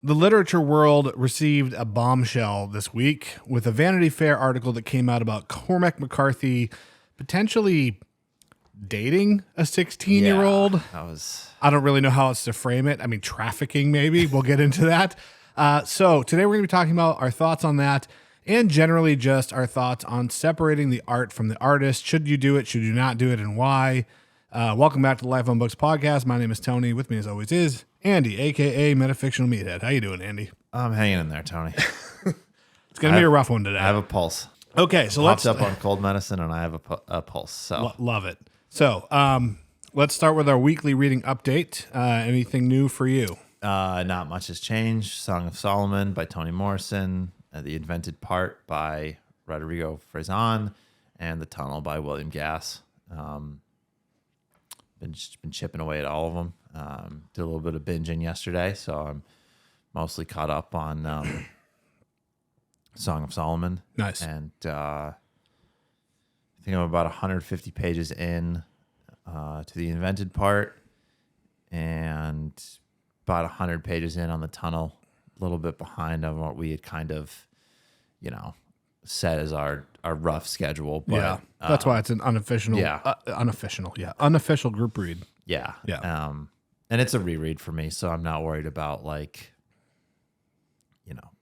The literature world received a bombshell this week with a Vanity Fair article that came out about Cormac McCarthy potentially dating a 16-year-old. I don't really know how else to frame it. I mean, trafficking, maybe. We'll get into that. So today we're going to be talking about our thoughts on that and generally just our thoughts on separating the art from the artist. Should you do it? Should you not do it? And why? Welcome back to the Life on Books podcast. My name is Tony. With me as always is Andy, a.k.a. Metafictional Meathead. How you doing, Andy? I'm hanging in there, Tony. It's going to be a rough one today. I have a pulse. Okay, so let's up on cold medicine, and I have a pulse. So love it. So let's start with our weekly reading update. Anything new for you? Not much has changed. Song of Solomon by Toni Morrison, The Invented Part by Rodrigo Fresan, and The Tunnel by William Gass. Been chipping away at all of them. Did a little bit of binging yesterday, so I'm mostly caught up on Song of Solomon. Nice. And I think I'm about 150 pages in to The Invented Part, and about 100 pages in on The Tunnel. A little bit behind on what we had kind of, set as our rough schedule. But, yeah, that's why it's an unofficial group read. Yeah. Yeah. And it's a reread for me, so I'm not worried about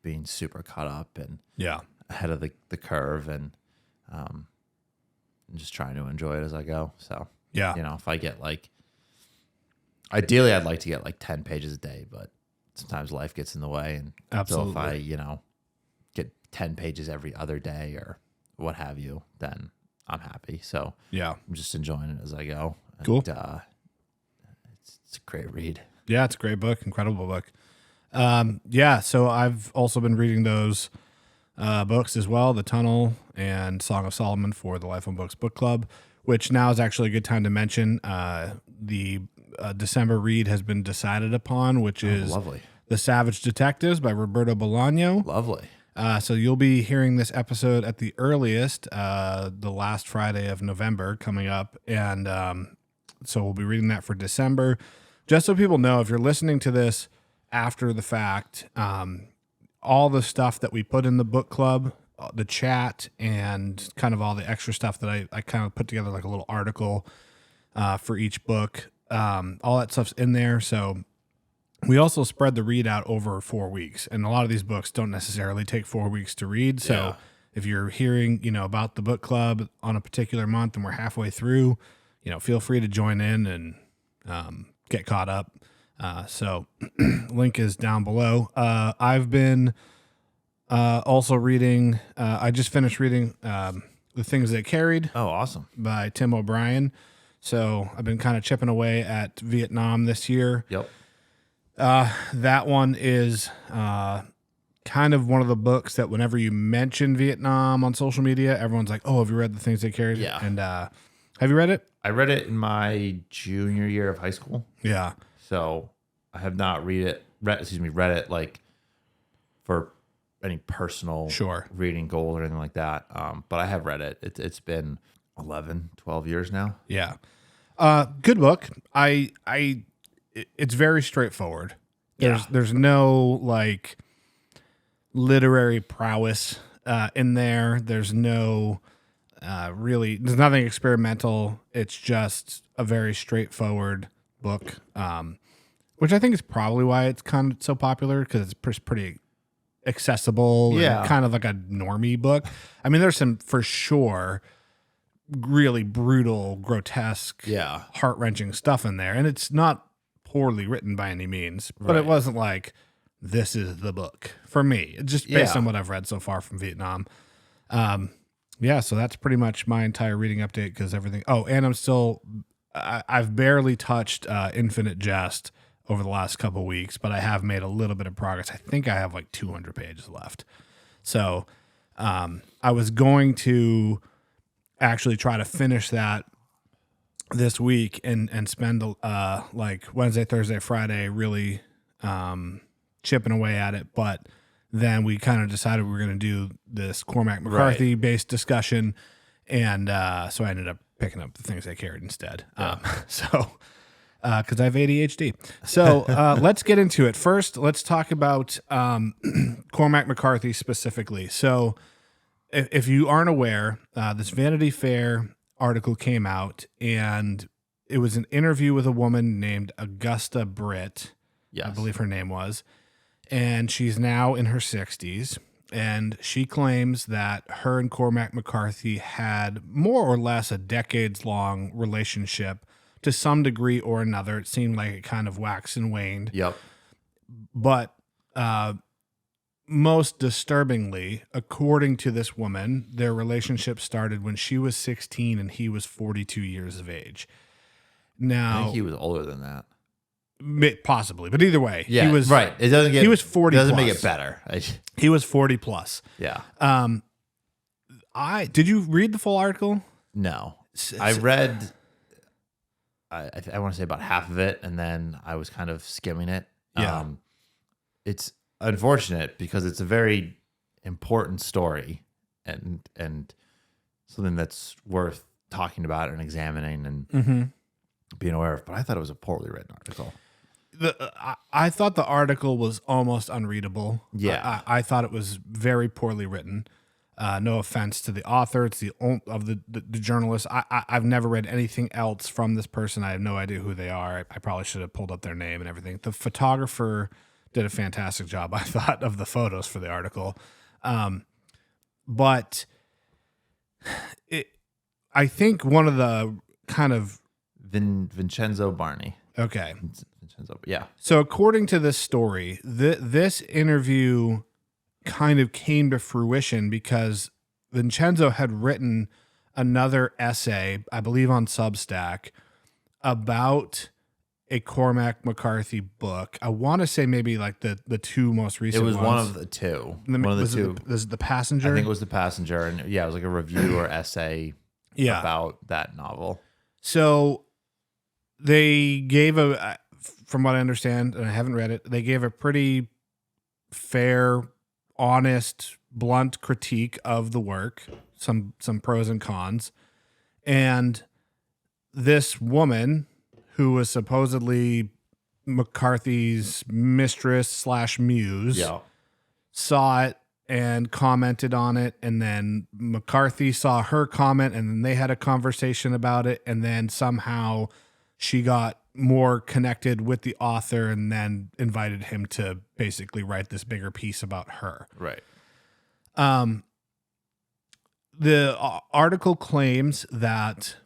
being super caught up and ahead of the curve, and I'm just trying to enjoy it as I go. So if I get ideally I'd like to get 10 pages a day, but sometimes life gets in the way, and absolutely. So if I get 10 pages every other day or what have you, then I'm happy. So I'm just enjoying it as I go. Cool. And, it's a great read. Yeah, it's a great book, incredible book. So I've also been reading those books as well, The Tunnel and Song of Solomon for the Life on Books book club, which now is actually a good time to mention. The December read has been decided upon, which is lovely. The Savage Detectives by Roberto Bolaño. Lovely. So you'll be hearing this episode at the earliest, the last Friday of November coming up. And so we'll be reading that for December. Just so people know, if you're listening to this after the fact, all the stuff that we put in the book club, the chat, and kind of all the extra stuff that I kind of put together like a little article for each book, all that stuff's in there. So we also spread the read out over 4 weeks, and a lot of these books don't necessarily take 4 weeks to read. So if you're hearing, about the book club on a particular month and we're halfway through, feel free to join in and get caught up. So link is down below. I've been also reading, I just finished reading The Things They Carried. Oh, awesome. By Tim O'Brien. So I've been kind of chipping away at Vietnam this year. Yep. That one is kind of one of the books that whenever you mention Vietnam on social media, everyone's like, oh, have you read The Things They Carried? Yeah. And have you read it? I read it in my junior year of high school. Yeah. So I have not read it for any personal reading goal or anything like that. But I have read it. It's been 11, 12 years now. Yeah. Good book. It's very straightforward. There's no literary prowess in there. There's no there's nothing experimental. It's just a very straightforward book, which I think is probably why it's kind of so popular, because it's pretty accessible. Yeah. And kind of like a normie book. I mean, there's some for sure really brutal, grotesque, heart-wrenching stuff in there, and it's not poorly written by any means, but it wasn't like this is the book for me, just based on what I've read so far from Vietnam. So that's pretty much my entire reading update, because everything. Oh, and I've barely touched Infinite Jest over the last couple weeks, but I have made a little bit of progress. I think I have 200 pages left. So I was going to actually try to finish that this week and spend Wednesday, Thursday, Friday really chipping away at it. But then we kind of decided we were going to do this Cormac McCarthy based discussion. And so I ended up picking up The Things They Carried instead. because I have ADHD. So let's get into it. First, let's talk about Cormac McCarthy specifically. So if you aren't aware, this Vanity Fair article came out, and it was an interview with a woman named Augusta Britt. Yes. I believe her name was. And she's now in her 60s. And she claims that her and Cormac McCarthy had more or less a decades-long relationship to some degree or another. It seemed like it kind of waxed and waned. Yep. But most disturbingly, according to this woman, their relationship started when she was 16 and he was 42 years of age. I Now, think he was older than that. possibly, but either way, Yeah, he was right. It doesn't get. he was 40 Doesn't plus. make it better. He was 40 plus. Yeah. Did you read the full article? No, I read. I want to say about half of it, and then I was kind of skimming it. Yeah. It's unfortunate because it's a very important story, and something that's worth talking about and examining and being aware of. But I thought it was a poorly written article. I thought the article was almost unreadable. Yeah. I thought it was very poorly written. No offense to the author. It's the journalist. I've never read anything else from this person. I have no idea who they are. I probably should have pulled up their name and everything. The photographer did a fantastic job, I thought, of the photos for the article. But I think one of the kind of Vincenzo Barney. okay. Vincenzo, yeah. So according to this story, this interview kind of came to fruition because Vincenzo had written another essay, I believe on Substack, about a Cormac McCarthy book. I want to say maybe like the two most recent It was ones. one of the two. One of the Was two. Was it The Passenger? I think it was The Passenger, and yeah, it was like a review or essay about that novel. So they gave from what I understand, and I haven't read it, they gave a pretty fair, honest, blunt critique of the work, some pros and cons. And this woman, who was supposedly McCarthy's mistress / muse, saw it and commented on it. And then McCarthy saw her comment, and then they had a conversation about it. And then somehow she got more connected with the author and then invited him to basically write this bigger piece about her. Right. The article claims that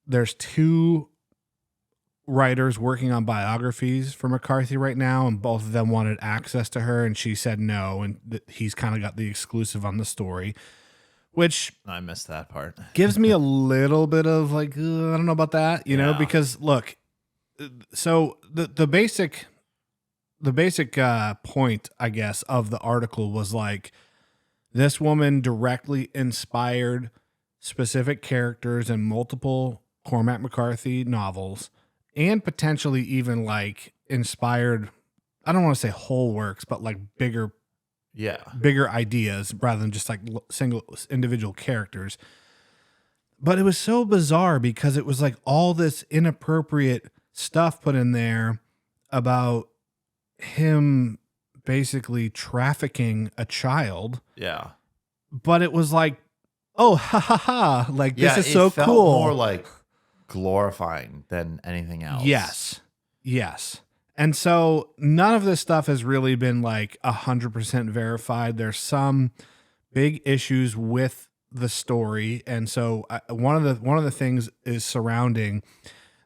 there's two writers working on biographies for McCarthy right now, and both of them wanted access to her, and she said no, and he's kind of got the exclusive on the story, which I missed that part. gives me a little bit of like, I don't know about that, you know, because look, so the basic point, I guess, of the article was like, this woman directly inspired specific characters in multiple Cormac McCarthy novels, and potentially even like inspired, I don't want to say whole works, but like bigger ideas rather than just like single individual characters. But it was so bizarre because it was like all this inappropriate stuff put in there about him basically trafficking a child. Yeah. But it was like, oh, ha ha ha. Like, this is so felt cool. More like glorifying than anything else. Yes. And so none of this stuff has really been like 100% verified. There's some big issues with the story. And so one of the things is surrounding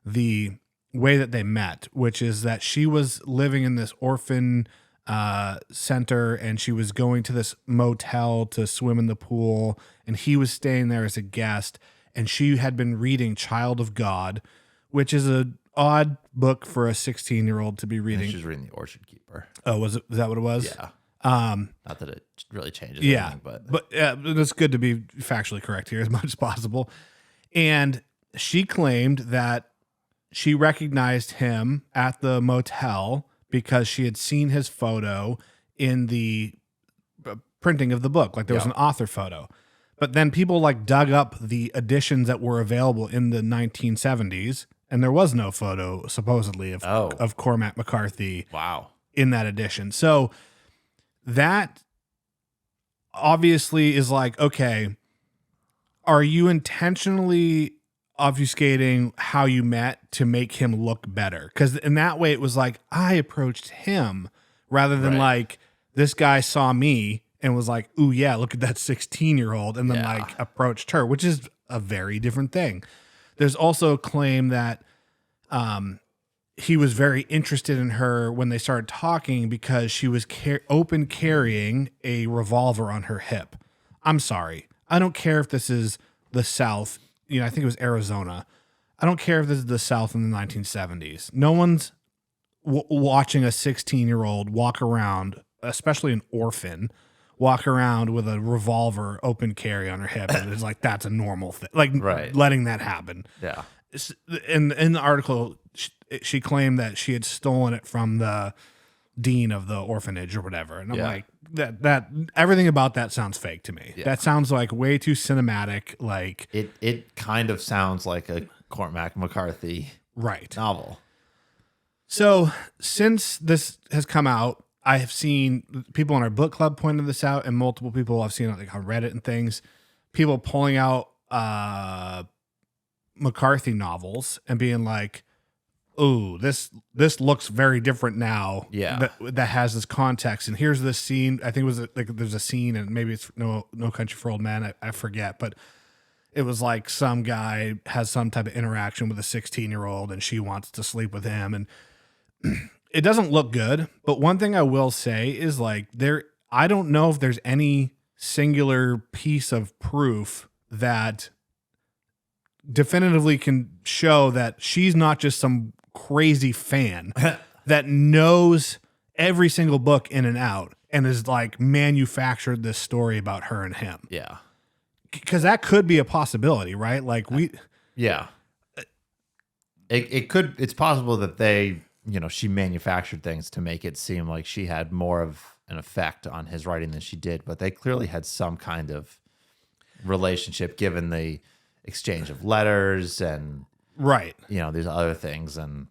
the way that they met, which is that she was living in this orphan center, and she was going to this motel to swim in the pool, and he was staying there as a guest, and she had been reading Child of God, which is a odd book for a 16-year-old to be reading. She was reading The Orchard Keeper. Oh, is that what it was? Yeah. Not that it really changes anything, but it's good to be factually correct here as much as possible. And she claimed that she recognized him at the motel because she had seen his photo in the printing of the book. Like there was an author photo. But then people like dug up the editions that were available in the 1970s and there was no photo supposedly of Cormac McCarthy Wow. in that edition. So that obviously is like, okay, are you intentionally obfuscating how you met to make him look better? Because in that way, it was like, I approached him rather than like, this guy saw me and was like, ooh, yeah, look at that 16-year-old, and then like approached her, which is a very different thing. There's also a claim that he was very interested in her when they started talking because she was open carrying a revolver on her hip. I'm sorry. I don't care if this is the South. I think it was Arizona. I don't care if this is the South in the 1970s. No one's watching a 16-year-old walk around, especially an orphan, walk around with a revolver open carry on her hip. And it's like, that's a normal thing. Like letting that happen. Yeah. In the article, she claimed that she had stolen it from the dean of the orphanage or whatever. And I'm like, that everything about that sounds fake to me. That sounds like way too cinematic. Like it kind of sounds like a Cormac McCarthy novel. So since this has come out, I have seen people in our book club pointed this out, and multiple people I've seen like on Reddit and things, people pulling out McCarthy novels and being like, "Oh, this looks very different now." Yeah, that has this context. And here's this scene. I think it was like there's a scene, and maybe it's No Country for Old Men. I forget, but it was like some guy has some type of interaction with a 16-year-old, and she wants to sleep with him, and it doesn't look good. But one thing I will say is like I don't know if there's any singular piece of proof that definitively can show that she's not just some crazy fan that knows every single book in and out and is like manufactured this story about her and him. Yeah. Because that could be a possibility, right? Like it's possible that she manufactured things to make it seem like she had more of an effect on his writing than she did, but they clearly had some kind of relationship given the exchange of letters and these other things. And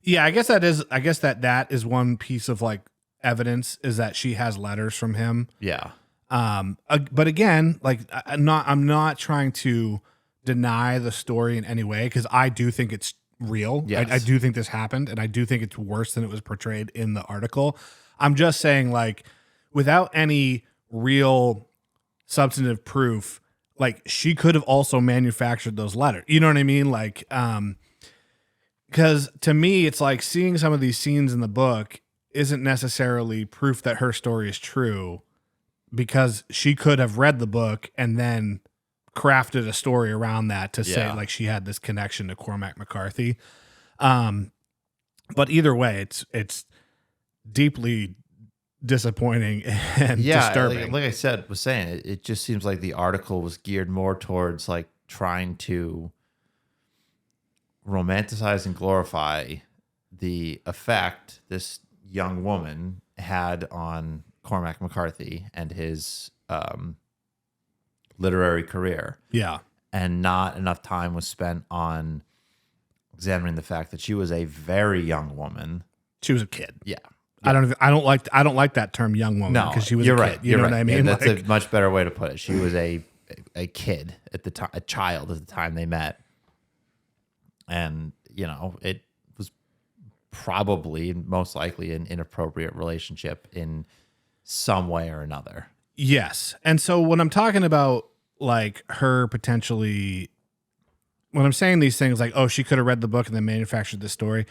I guess that is one piece of like evidence, is that she has letters from him. Yeah. But again, like I'm not trying to deny the story in any way, because I do think it's real. Yes. I do think this happened, and I do think it's worse than it was portrayed in the article. I'm just saying, like, without any real substantive proof, like, she could have also manufactured those letters. You know what I mean? Like, because to me, it's like seeing some of these scenes in the book isn't necessarily proof that her story is true, because she could have read the book and then crafted a story around that to say like she had this connection to Cormac McCarthy. But either way, it's deeply disappointing and disturbing. Like I was saying, it just seems like the article was geared more towards like trying to romanticize and glorify the effect this young woman had on Cormac McCarthy and his literary career. Yeah. And not enough time was spent on examining the fact that she was a very young woman. She was a kid. Yeah. I don't like that term, young woman, because she was a kid. You know what I mean? Yeah, that's a much better way to put it. She was a kid at the time, a child at the time they met. And, it was probably most likely an inappropriate relationship in some way or another. Yes. And so when I'm talking about like her potentially, when I'm saying these things like, oh, she could have read the book and then manufactured this story,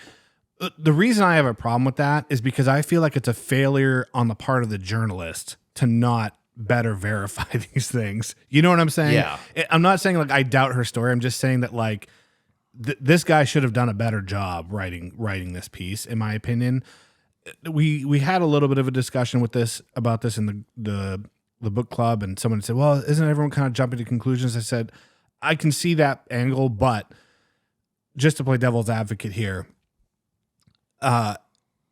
the reason I have a problem with that is because I feel like it's a failure on the part of the journalist to not better verify these things. You know what I'm saying? Yeah. I'm not saying like I doubt her story. I'm just saying that like this guy should have done a better job writing this piece, in my opinion. We had a little bit of a discussion about this in the book club, and someone said, well, isn't everyone kind of jumping to conclusions? I said, I can see that angle, but just to play devil's advocate here,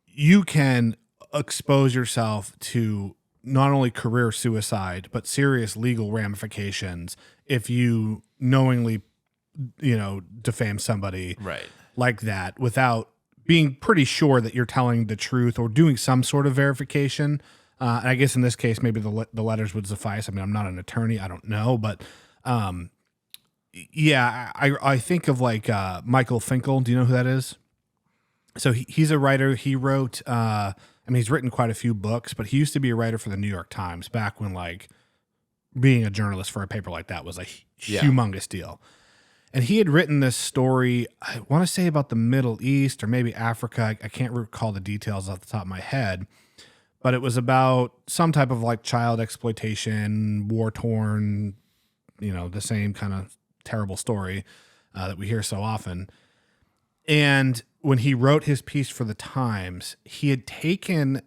you can expose yourself to not only career suicide, but serious legal ramifications if you knowingly, defame somebody. Right. like that without being pretty sure that you're telling the truth or doing some sort of verification. And I guess in this case, maybe the letters would suffice. I mean, I'm not an attorney. I don't know. But yeah, I think of like Michael Finkel. Do you know who that is? So he's a writer. He wrote, I mean, he's written quite a few books, but he used to be a writer for the New York Times back when like being a journalist for a paper like that was a humongous deal. And he had written this story, I want to say about the Middle East or maybe Africa. I can't recall the details off the top of my head, but it was about some type of like child exploitation, war-torn, the same kind of terrible story that we hear so often. And when he wrote his piece for the Times, he had taken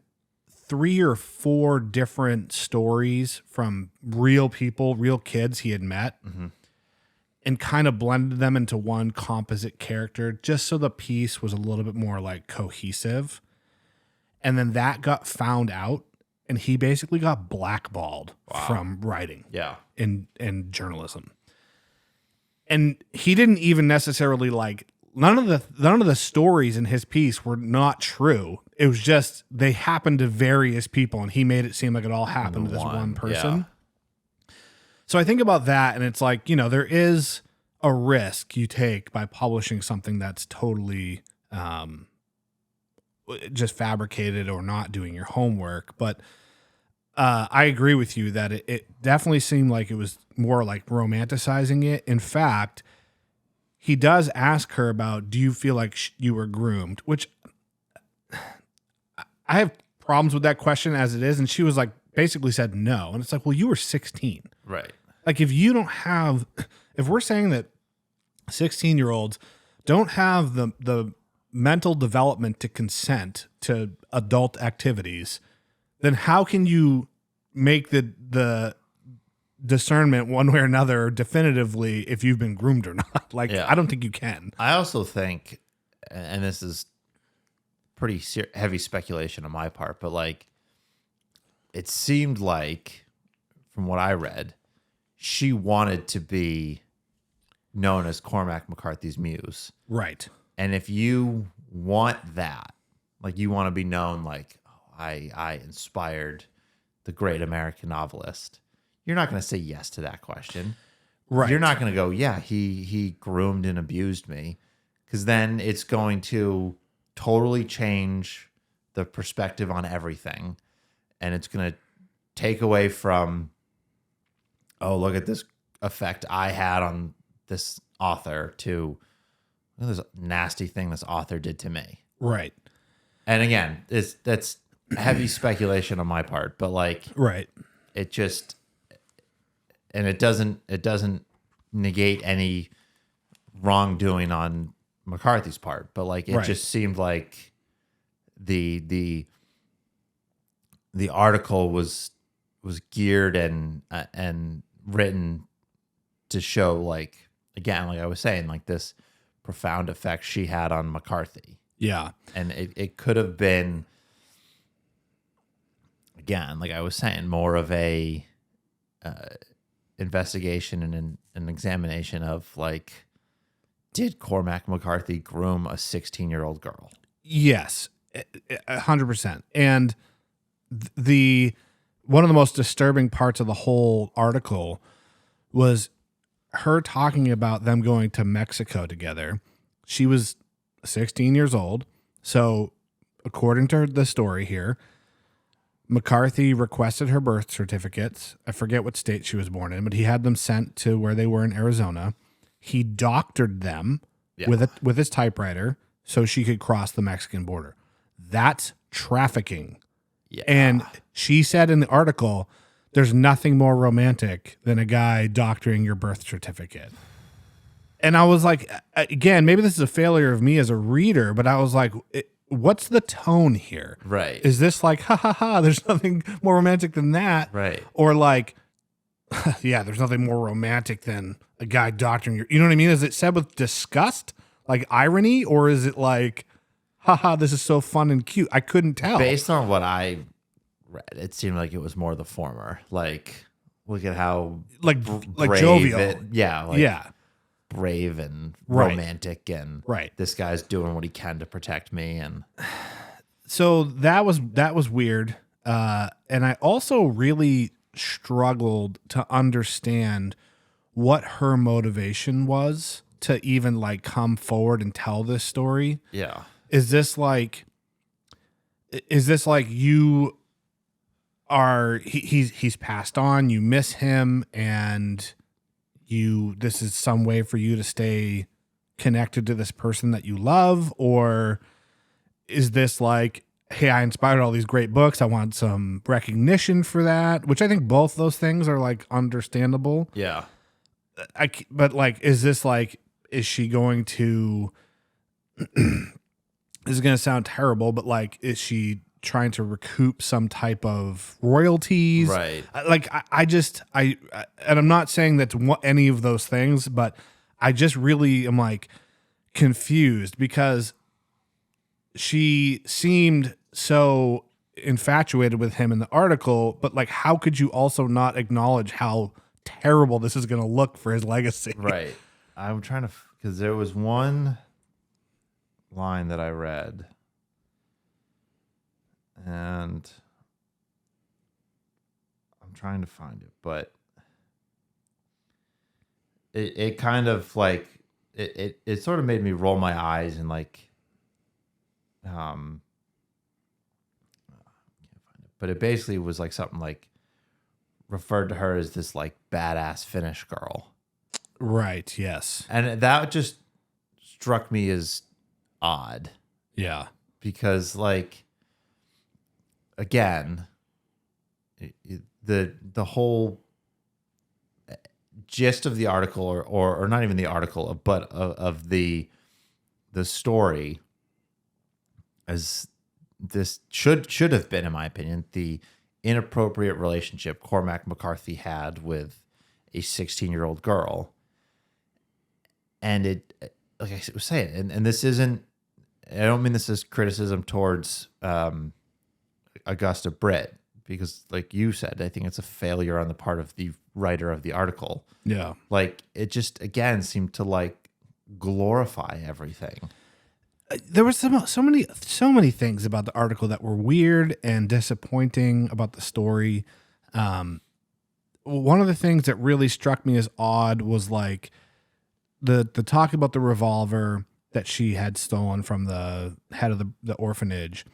3 or 4 different stories from real people, real kids he had met, and kind of blended them into one composite character just so the piece was a little bit more like cohesive. And then that got found out, and he basically got blackballed from writing in journalism. And he didn't even necessarily like none of the stories in his piece were not true. It was just they happened to various people, and he made it seem like it all happened to this one person. Yeah. So I think about that, and it's like, there is a risk you take by publishing something that's totally just fabricated or not doing your homework. But I agree with you that it definitely seemed like it was more like romanticizing it. In fact, he does ask her about, do you feel like you were groomed? Which I have problems with that question as it is. And she was like, basically said no. And it's like, well, you were 16. Right. Like if we're saying that 16-year-olds don't have the mental development to consent to adult activities, then how can you make the discernment one way or another definitively if you've been groomed or not? Like, I don't think you can. I also think, and this is pretty heavy speculation on my part, but like, it seemed like, from what I read, she wanted to be known as Cormac McCarthy's muse. Right. And if you want that, like you want to be known like, oh, I inspired the great American novelist, you're not going to say yes to that question. Right. You're not going to go, yeah, he groomed and abused me, because then it's going to totally change the perspective on everything. And it's going to take away from, oh, look at this effect I had on this author, to this nasty thing this author did to me. Right. And again, that's heavy speculation on my part, but like, right. It just, and it doesn't negate any wrongdoing on McCarthy's part, but like, it just seemed like the article was geared and written to show, like, again, like I was saying, like this profound effect she had on McCarthy. Yeah. And it could have been, again, like I was saying, more of a investigation and an examination of like, did Cormac McCarthy groom a 16-year-old girl? Yes, 100%. And one of the most disturbing parts of the whole article was her talking about them going to Mexico together. She was 16 years old. So according to the story here, McCarthy requested her birth certificates. I forget what state she was born in, but he had them sent to where they were in Arizona. He doctored them with his typewriter so she could cross the Mexican border. That's trafficking. Yeah. And she said in the article, there's nothing more romantic than a guy doctoring your birth certificate. And I was like, again, maybe this is a failure of me as a reader, but I was like, what's the tone here? Right. Is this like, ha ha ha, there's nothing more romantic than that? Right. Or like, yeah, there's nothing more romantic than a guy doctoring your, you know what I mean? Is it said with disgust, like irony, or is it like, haha, this is so fun and cute? I couldn't tell. Based on what I read, it seemed like it was more the former. Like, look at how like jovial. Like, brave and Right. romantic, and Right. this guy's doing what he can to protect me. And So that was weird. And I also really struggled to understand what her motivation was to even like come forward and tell this story. yeah, Is this like you are he's passed on, you miss him, and this is some way for you to stay connected to this person that you love? Or is this like, hey, I inspired all these great books, I want some recognition for that? Which I think both those things are like understandable. yeah, But like, is this like, is she going to, this is going to sound terrible, but like, is she trying to recoup some type of royalties? right, And I'm not saying that's any of those things, but I just really am like confused, because she seemed so infatuated with him in the article, but like, how could you also not acknowledge how terrible this is going to look for his legacy? right. I'm trying to, because there was one line that I read, and I'm trying to find it, but it kind of like it sort of made me roll my eyes, and like I can't find it, but it basically was like something like referred to her as this like badass Finnish girl. Right. Yes. And that just struck me as odd, Yeah. because like, again, the whole gist of the article, or not even the article, but of the story, as this should have been, in my opinion, the inappropriate relationship Cormac McCarthy had with a 16-year-old girl. And it, like I was saying, and this isn't, I don't mean this as criticism towards Augusta Britt, because like you said, I think it's a failure on the part of the writer of the article. Yeah. Like, it just, again, seemed to like glorify everything. There was so many things about the article that were weird and disappointing about the story. One of the things that really struck me as odd was like the talk about the revolver that she had stolen from the head of the orphanage.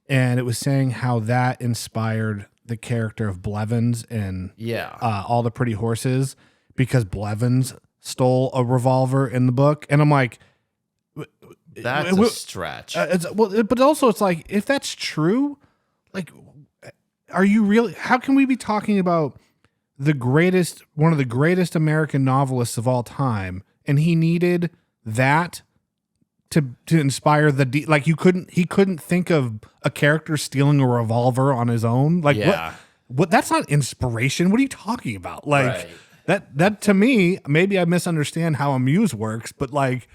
And it was saying how that inspired the character of Blevins in All the Pretty Horses, because Blevins stole a revolver in the book. And I'm like, that's a stretch. But also it's like, if that's true, like, are you really, how can we be talking about one of the greatest American novelists of all time, and he needed that to inspire like he couldn't think of a character stealing a revolver on his own? Like, what that's not inspiration. What are you talking about? Like, that to me, maybe I misunderstand how a muse works, but like,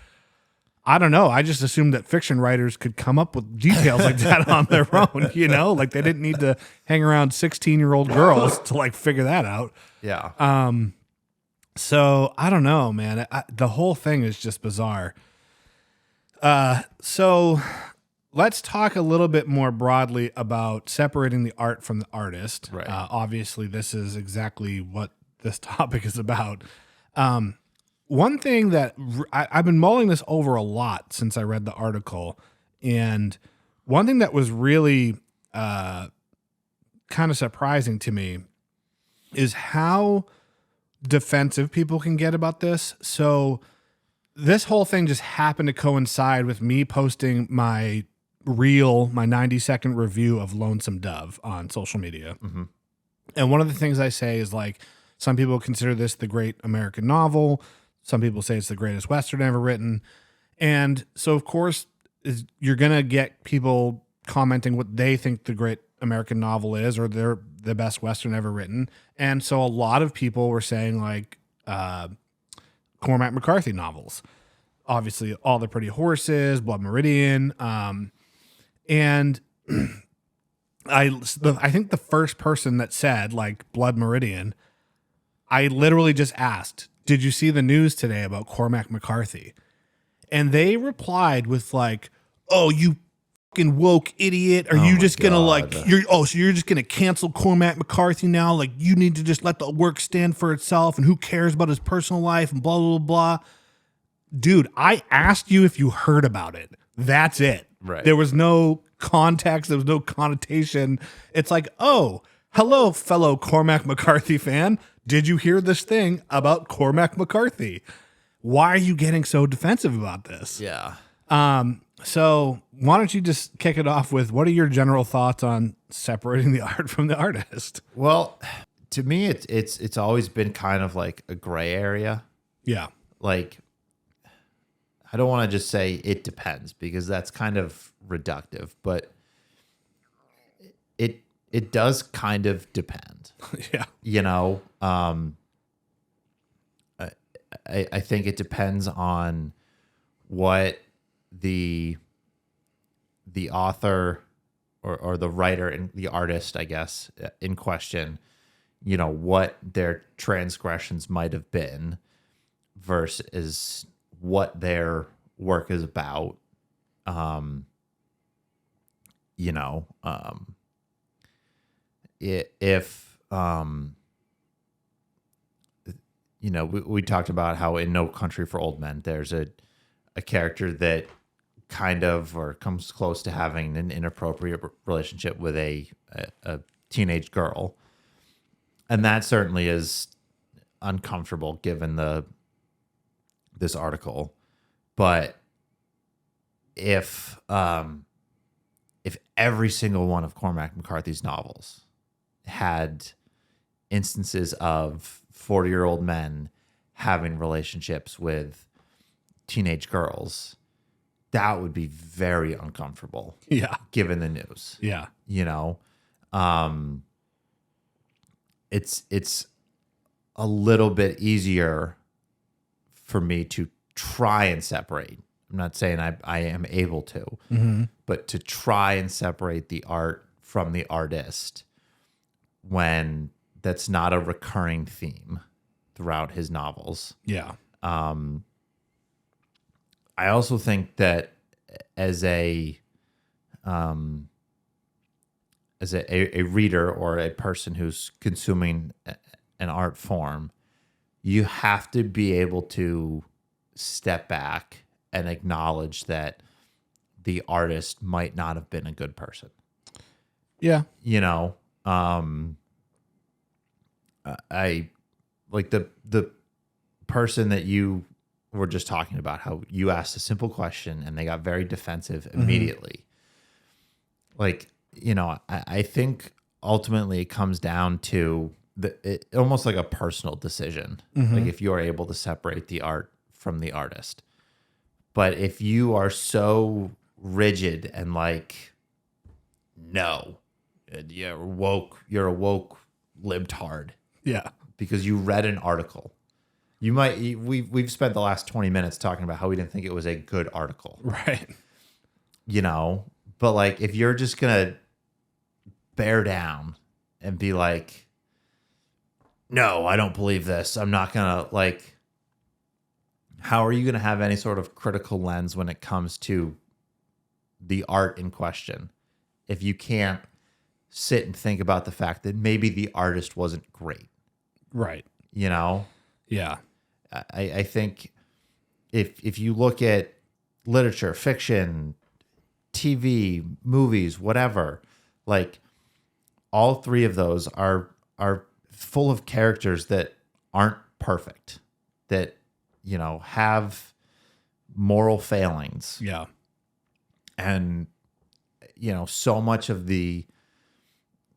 I don't know. I just assumed that fiction writers could come up with details like that on their own, you know? Like, they didn't need to hang around 16-year-old girls to like figure that out. Yeah. So I don't know, man. The whole thing is just bizarre. So let's talk a little bit more broadly about separating the art from the artist. Right. Obviously, this is exactly what this topic is about. One thing that I've been mulling this over a lot since I read the article, and one thing that was really kind of surprising to me is how defensive people can get about this. So this whole thing just happened to coincide with me posting my 90-second review of Lonesome Dove on social media. Mm-hmm. And one of the things I say is like, some people consider this the great American novel. Some people say it's the greatest Western ever written. And so, of course, you're going to get people commenting what they think the great American novel is, or they're the best Western ever written. And so a lot of people were saying like Cormac McCarthy novels. Obviously, All the Pretty Horses, Blood Meridian. And I think the first person that said like Blood Meridian, I literally just asked, did you see the news today about Cormac McCarthy? And they replied with like, oh, you fucking woke idiot. Are you just gonna like, so you're just gonna cancel Cormac McCarthy now? Like, you need to just let the work stand for itself, and who cares about his personal life and blah, blah, blah. Dude, I asked you if you heard about it. That's it. Right. There was no context. There was no connotation. It's like, oh, hello, fellow Cormac McCarthy fan. Did you hear this thing about Cormac McCarthy? Why are you getting so defensive about this? Yeah. So why don't you just kick it off with what are your general thoughts on separating the art from the artist? Well, to me, it's always been kind of like a gray area. Yeah. Like, I don't want to just say it depends because that's kind of reductive, but it does kind of depend. Yeah. You know, I think it depends on what the author or the writer and the artist, I guess, in question, you know, what their transgressions might have been versus what their work is about. You know, if you know, we talked about how in No Country for Old Men, there's a character that kind of or comes close to having an inappropriate relationship with a teenage girl. And that certainly is uncomfortable given this article. But if every single one of Cormac McCarthy's novels had instances of 40-year-old men having relationships with teenage girls, that would be very uncomfortable. Yeah. Given the news. Yeah. You know, it's a little bit easier for me to try and separate. I'm not saying I am able to, but to try and separate the art from the artist when that's not a recurring theme throughout his novels. Yeah. I also think that as a reader or a person who's consuming an art form, you have to be able to step back and acknowledge that the artist might not have been a good person. Yeah. You know, I like the person that you were just talking about, how you asked a simple question and they got very defensive immediately. Like, you know, I think ultimately it comes down to almost like a personal decision. Like if you're able to separate the art from the artist. But if you are so rigid and like, no, you're a woke libtard. Yeah. Because you read an article. We've spent the last 20 minutes talking about how we didn't think it was a good article. Right. You know, but like if you're just going to bear down and be like, no, I don't believe this. I'm not going to like, how are you going to have any sort of critical lens when it comes to the art in question if you can't sit and think about the fact that maybe the artist wasn't great? Right. You know? Yeah. I think if you look at literature, fiction, TV, movies, whatever, like all three of those are full of characters that aren't perfect, that, you know, have moral failings. Yeah. And, you know, so much of the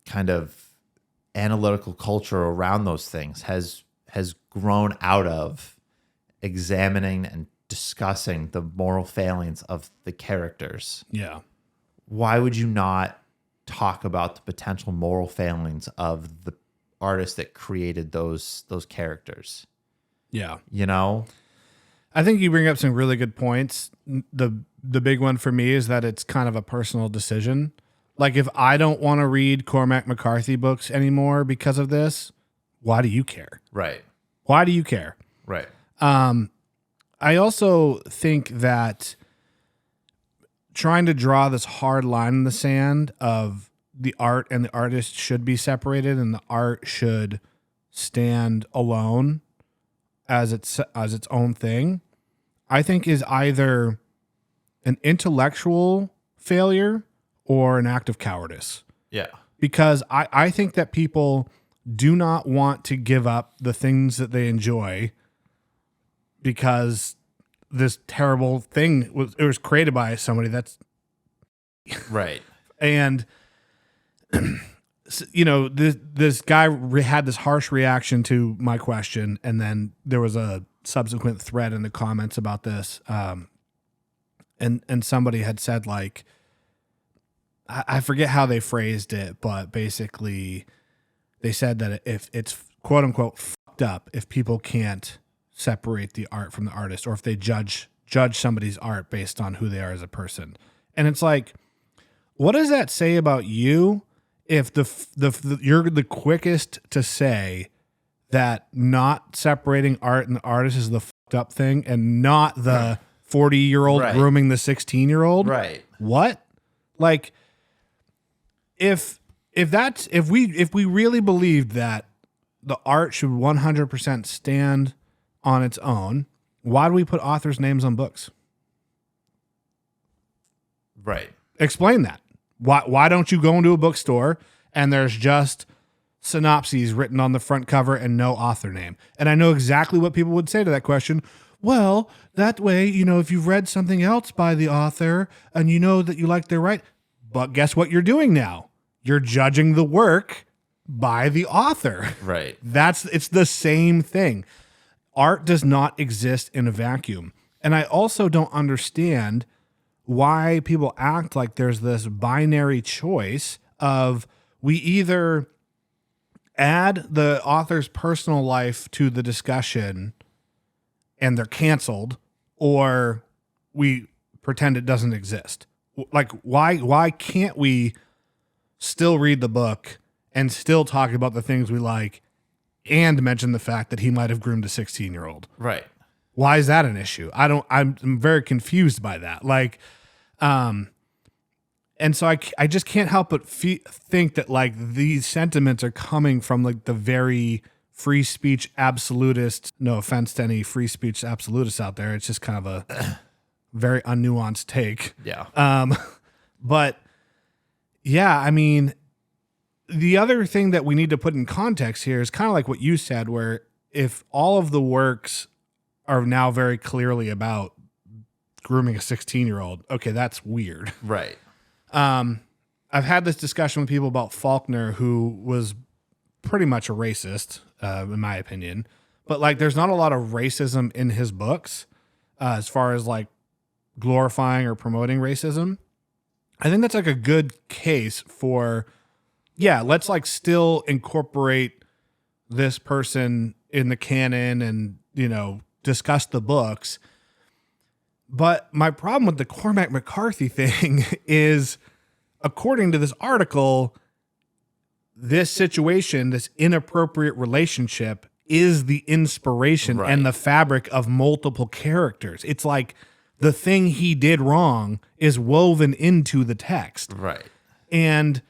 kind of analytical culture around those things has grown out of examining and discussing the moral failings of the characters. Yeah. Why would you not talk about the potential moral failings of the artist that created those characters? Yeah. You know? I think you bring up some really good points. The big one for me is that it's kind of a personal decision. Like if I don't want to read Cormac McCarthy books anymore because of this, why do you care? Right. Why do you care? Right. I also think that trying to draw this hard line in the sand of the art and the artist should be separated and the art should stand alone as its own thing, I think is either an intellectual failure or an act of cowardice. Yeah. Because I think that people do not want to give up the things that they enjoy because this terrible thing was created by somebody that's right. And this guy had this harsh reaction to my question, and then there was a subsequent thread in the comments about this, and somebody had said, like, I forget how they phrased it, but basically they said that if it's quote unquote fucked up if people can't separate the art from the artist, or if they judge somebody's art based on who they are as a person. And it's like, what does that say about you if you're the quickest to say that not separating art and the artist is the fucked up thing and not the 40-year-old right. grooming the 16-year-old? Right. What? Like, if we really believed that the art should 100% stand on its own, why do we put authors' names on books? Right. Explain that. Why don't you go into a bookstore and there's just synopses written on the front cover and no author name? And I know exactly what people would say to that question. Well, that way, if you've read something else by the author and you know that you like their writing, but guess what you're doing now? You're judging the work by the author. Right. It's the same thing. Art does not exist in a vacuum. And I also don't understand why people act like there's this binary choice of we either add the author's personal life to the discussion and they're canceled, or we pretend it doesn't exist. Like, why can't we still read the book and still talk about the things we like and mention the fact that he might have groomed a 16-year-old? Right. Why is that an issue? I'm very confused by that. Like, and so I just can't help but think that, like, these sentiments are coming from, like, the very free speech absolutist. No offense to any free speech absolutists out there. It's just kind of a very unnuanced take. Yeah. But yeah, I mean, the other thing that we need to put in context here is kind of like what you said, where if all of the works are now very clearly about grooming a 16-year-old, okay, that's weird. Right. I've had this discussion with people about Faulkner, who was pretty much a racist, in my opinion. But, like, there's not a lot of racism in his books as far as, like, glorifying or promoting racism. I think that's, like, a good case for, yeah, let's, like, still incorporate this person in the canon and, discuss the books. But my problem with the Cormac McCarthy thing is, according to this article, this situation, this inappropriate relationship, is the inspiration and the fabric of multiple characters. It's like the thing he did wrong is woven into the text. Right. And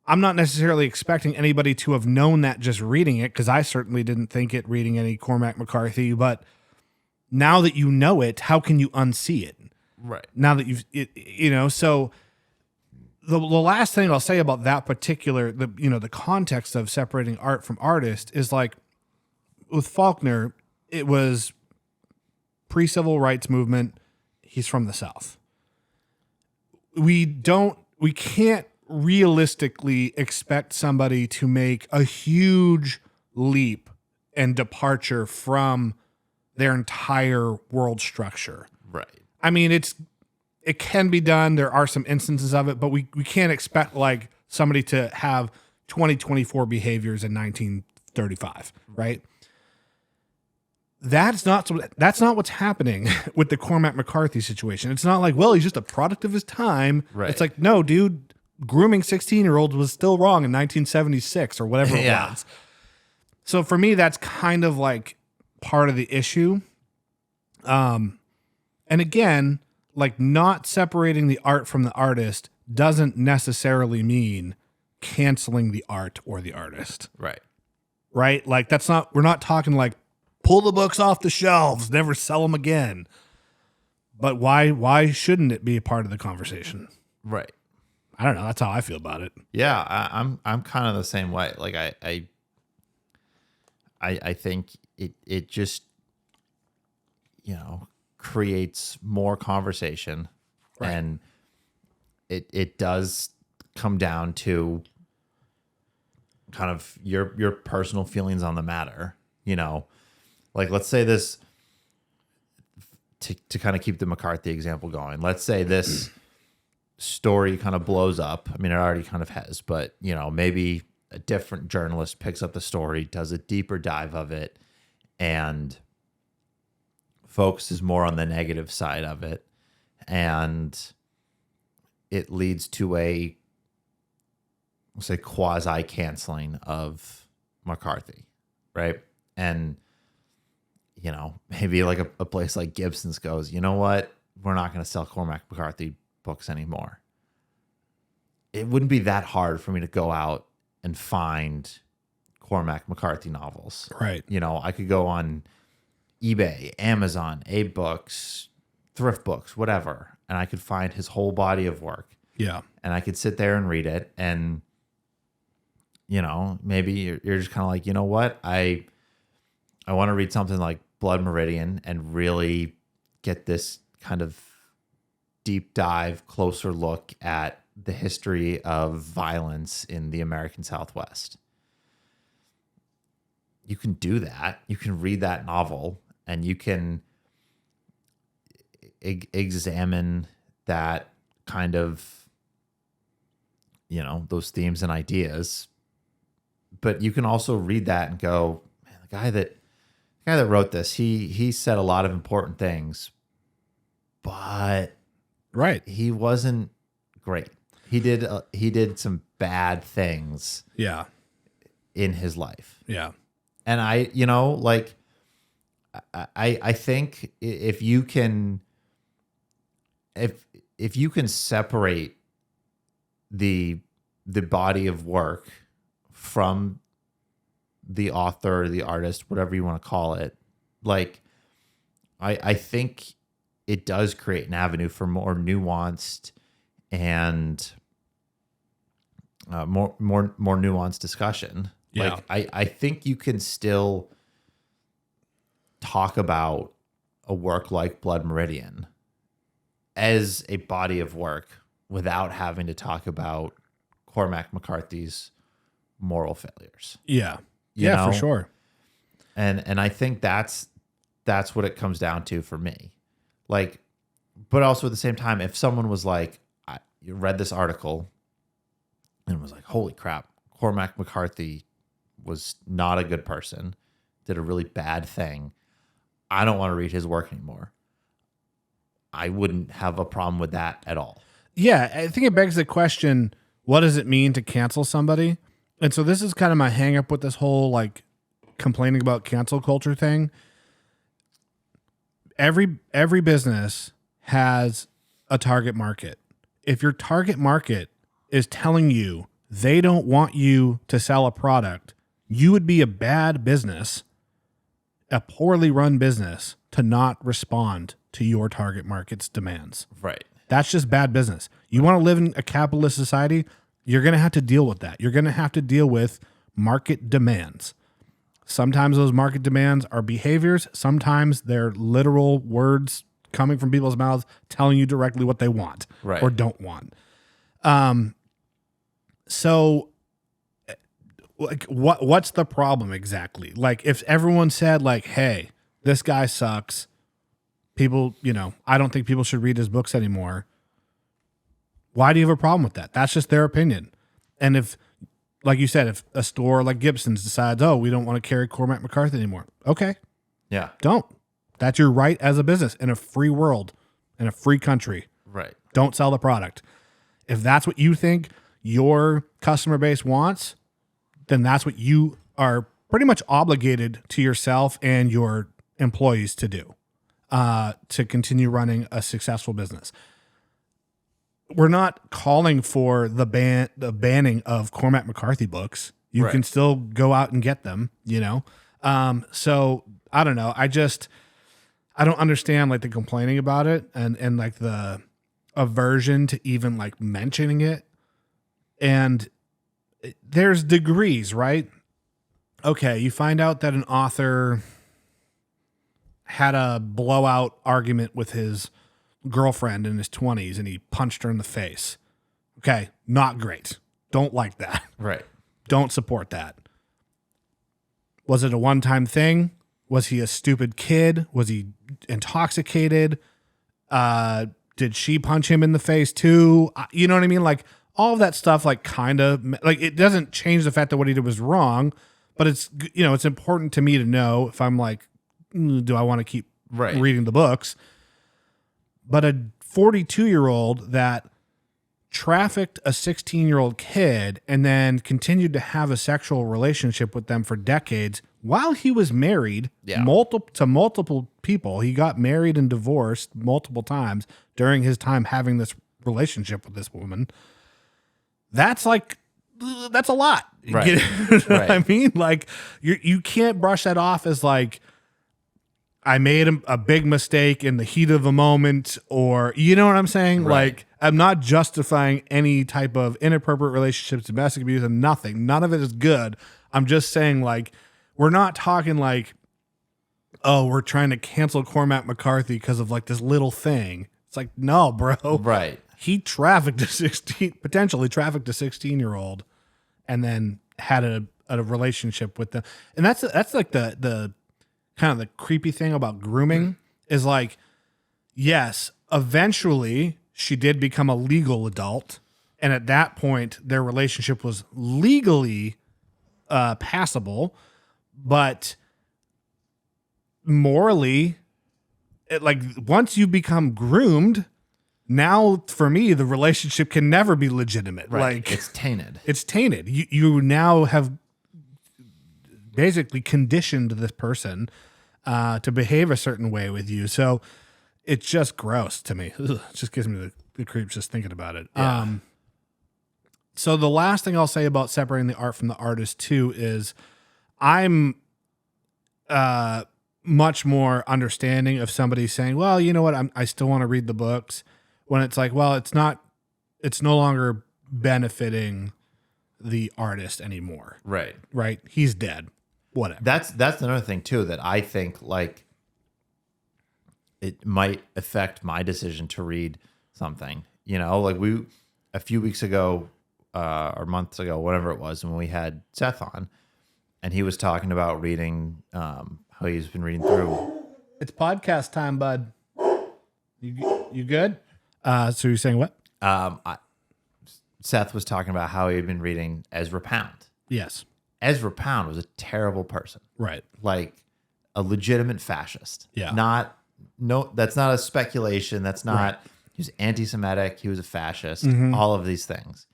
I'm not necessarily expecting anybody to have known that just reading it, because I certainly didn't think it reading any Cormac McCarthy. But now that you know it, how can you unsee it? Right. Now that so the last thing I'll say about that particular, the context of separating art from artist is, like, with Faulkner, it was pre-civil rights movement. He's from the South. We can't realistically expect somebody to make a huge leap and departure from their entire world structure. Right. I mean, it can be done. There are some instances of it, but we can't expect, like, somebody to have 2024 behaviors in 1935, right? That's not what's happening with the Cormac McCarthy situation. It's not like, well, he's just a product of his time. Right. It's like, no, dude, grooming 16-year-olds was still wrong in 1976 or whatever it was. So for me, that's kind of like part of the issue. And again, like not separating the art from the artist doesn't necessarily mean canceling the art or the artist. Right. Right? Like we're not talking like pull the books off the shelves, never sell them again. But why shouldn't it be a part of the conversation? Right. I don't know. That's how I feel about it. Yeah, I'm kind of the same way. Like I think it just, creates more conversation, Right. and it does come down to kind of your personal feelings on the matter. Like let's say this to kind of keep the McCarthy example going. Let's say this story kind of blows up. I mean, it already kind of has, but maybe a different journalist picks up the story, does a deeper dive of it, and focuses more on the negative side of it, and it leads to a, let's say, quasi canceling of McCarthy, right? And maybe like a place like Gibson's goes, you know what, we're not going to sell Cormac McCarthy books anymore. It wouldn't be that hard for me to go out and find Cormac McCarthy novels. Right. I could go on eBay, Amazon, Abe Books, Thrift Books, whatever, and I could find his whole body of work. Yeah. And I could sit there and read it, and maybe you're just kind of like, you know what, I want to read something like Blood Meridian and really get this kind of deep dive, closer look at the history of violence in the American Southwest. You can do that. You can read that novel and you can examine that kind of, those themes and ideas. But you can also read that and go, man, the guy that wrote this, he said a lot of important things, but right, he wasn't great. He did some bad things. Yeah. In his life. Yeah. And I think if you can separate the body of work from the author or the artist, whatever you want to call it, like I think it does create an avenue for more nuanced and more nuanced discussion. Yeah. Like I think you can still talk about a work like Blood Meridian as a body of work without having to talk about Cormac McCarthy's moral failures. Yeah. You know? For sure. And I think that's what it comes down to for me. Like, but also at the same time, if someone was like, you read this article and was like, holy crap, Cormac McCarthy was not a good person, did a really bad thing, I don't want to read his work anymore, I wouldn't have a problem with that at all. Yeah, I think it begs the question, what does it mean to cancel somebody? And so this is kind of my hang up with this whole like complaining about cancel culture thing. Every business has a target market. If your target market is telling you they don't want you to sell a product, you would be a bad business, a poorly run business, to not respond to your target market's demands. Right. That's just bad business. You want to live in a capitalist society, you're going to have to deal with that. You're going to have to deal with market demands. Sometimes those market demands are behaviors. Sometimes they're literal words coming from people's mouths telling you directly what they want or don't want. So like what's the problem exactly? Like if everyone said like, hey, this guy sucks, people, I don't think people should read his books anymore. Why do you have a problem with that? That's just their opinion. And if, like you said, if a store like Gibson's decides, oh, we don't want to carry Cormac McCarthy anymore. Okay. Yeah. Don't. That's your right as a business in a free world, in a free country. Right. Don't sell the product. If that's what you think your customer base wants, then that's what you are pretty much obligated to yourself and your employees to do to continue running a successful business. We're not calling for the banning of Cormac McCarthy books. You Right. can still go out and get them, you know? So I don't know. I don't understand like the complaining about it and like the aversion to even like mentioning it. And there's degrees, right? Okay. You find out that an author had a blowout argument with his girlfriend in his 20s and he punched her in the face. Okay. Not great. Don't like that. Right. Don't support that. Was it a one-time thing? Was he a stupid kid? Was he intoxicated? Did she punch him in the face too? You know what I mean? Like all of that stuff, like kind of like it doesn't change the fact that what he did was wrong, but it's, you know, it's important to me to know if I'm like, do I want to keep reading the books? But a 42-year-old that trafficked a 16-year-old kid and then continued to have a sexual relationship with them for decades while he was married to multiple people. He got married and divorced multiple times during his time having this relationship with this woman. That's a lot. Right. You know what I mean? Like you can't brush that off as like, I made a big mistake in the heat of the moment, or you know what I'm saying? Right. Like I'm not justifying any type of inappropriate relationships, domestic abuse, and nothing. None of it is good. I'm just saying like, we're not talking like, oh, we're trying to cancel Cormac McCarthy because of like this little thing. It's like, no, bro. Right. He potentially trafficked a 16-year-old and then had a relationship with them. And that's like the kind of the creepy thing about grooming is like, yes, eventually she did become a legal adult. And at that point, their relationship was legally passable, but morally, like once you become groomed, now for me, the relationship can never be legitimate. Right. Like It's tainted. It's tainted. You now have basically conditioned this person to behave a certain way with you. So it's just gross to me. Ugh, it just gives me the creeps just thinking about it. Yeah. So the last thing I'll say about separating the art from the artist too is I'm much more understanding of somebody saying, well, you know what? I still want to read the books, when it's like, well, it's no longer benefiting the artist anymore. Right. Right. He's dead. Whatever. That's another thing too, that I think like it might affect my decision to read something, you know, like a few weeks ago, or months ago, whatever it was, when we had Seth on and he was talking about reading, how he's been reading through. It's podcast time, bud. You good? So you're saying what? Seth was talking about how he had been reading Ezra Pound. Yes. Ezra Pound was a terrible person. Right. Like a legitimate fascist. Yeah. That's not a speculation. That's not, right. He was anti-Semitic. He was a fascist. Mm-hmm. All of these things.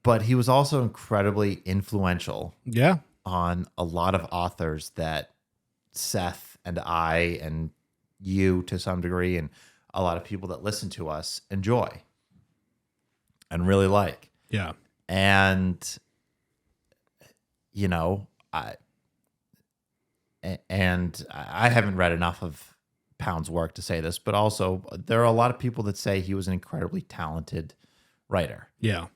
But he was also incredibly influential. Yeah. On a lot of authors that Seth and I and you to some degree and a lot of people that listen to us enjoy and really like. Yeah. And, you know, I haven't read enough of Pound's work to say this, but also there are a lot of people that say he was an incredibly talented writer. Yeah.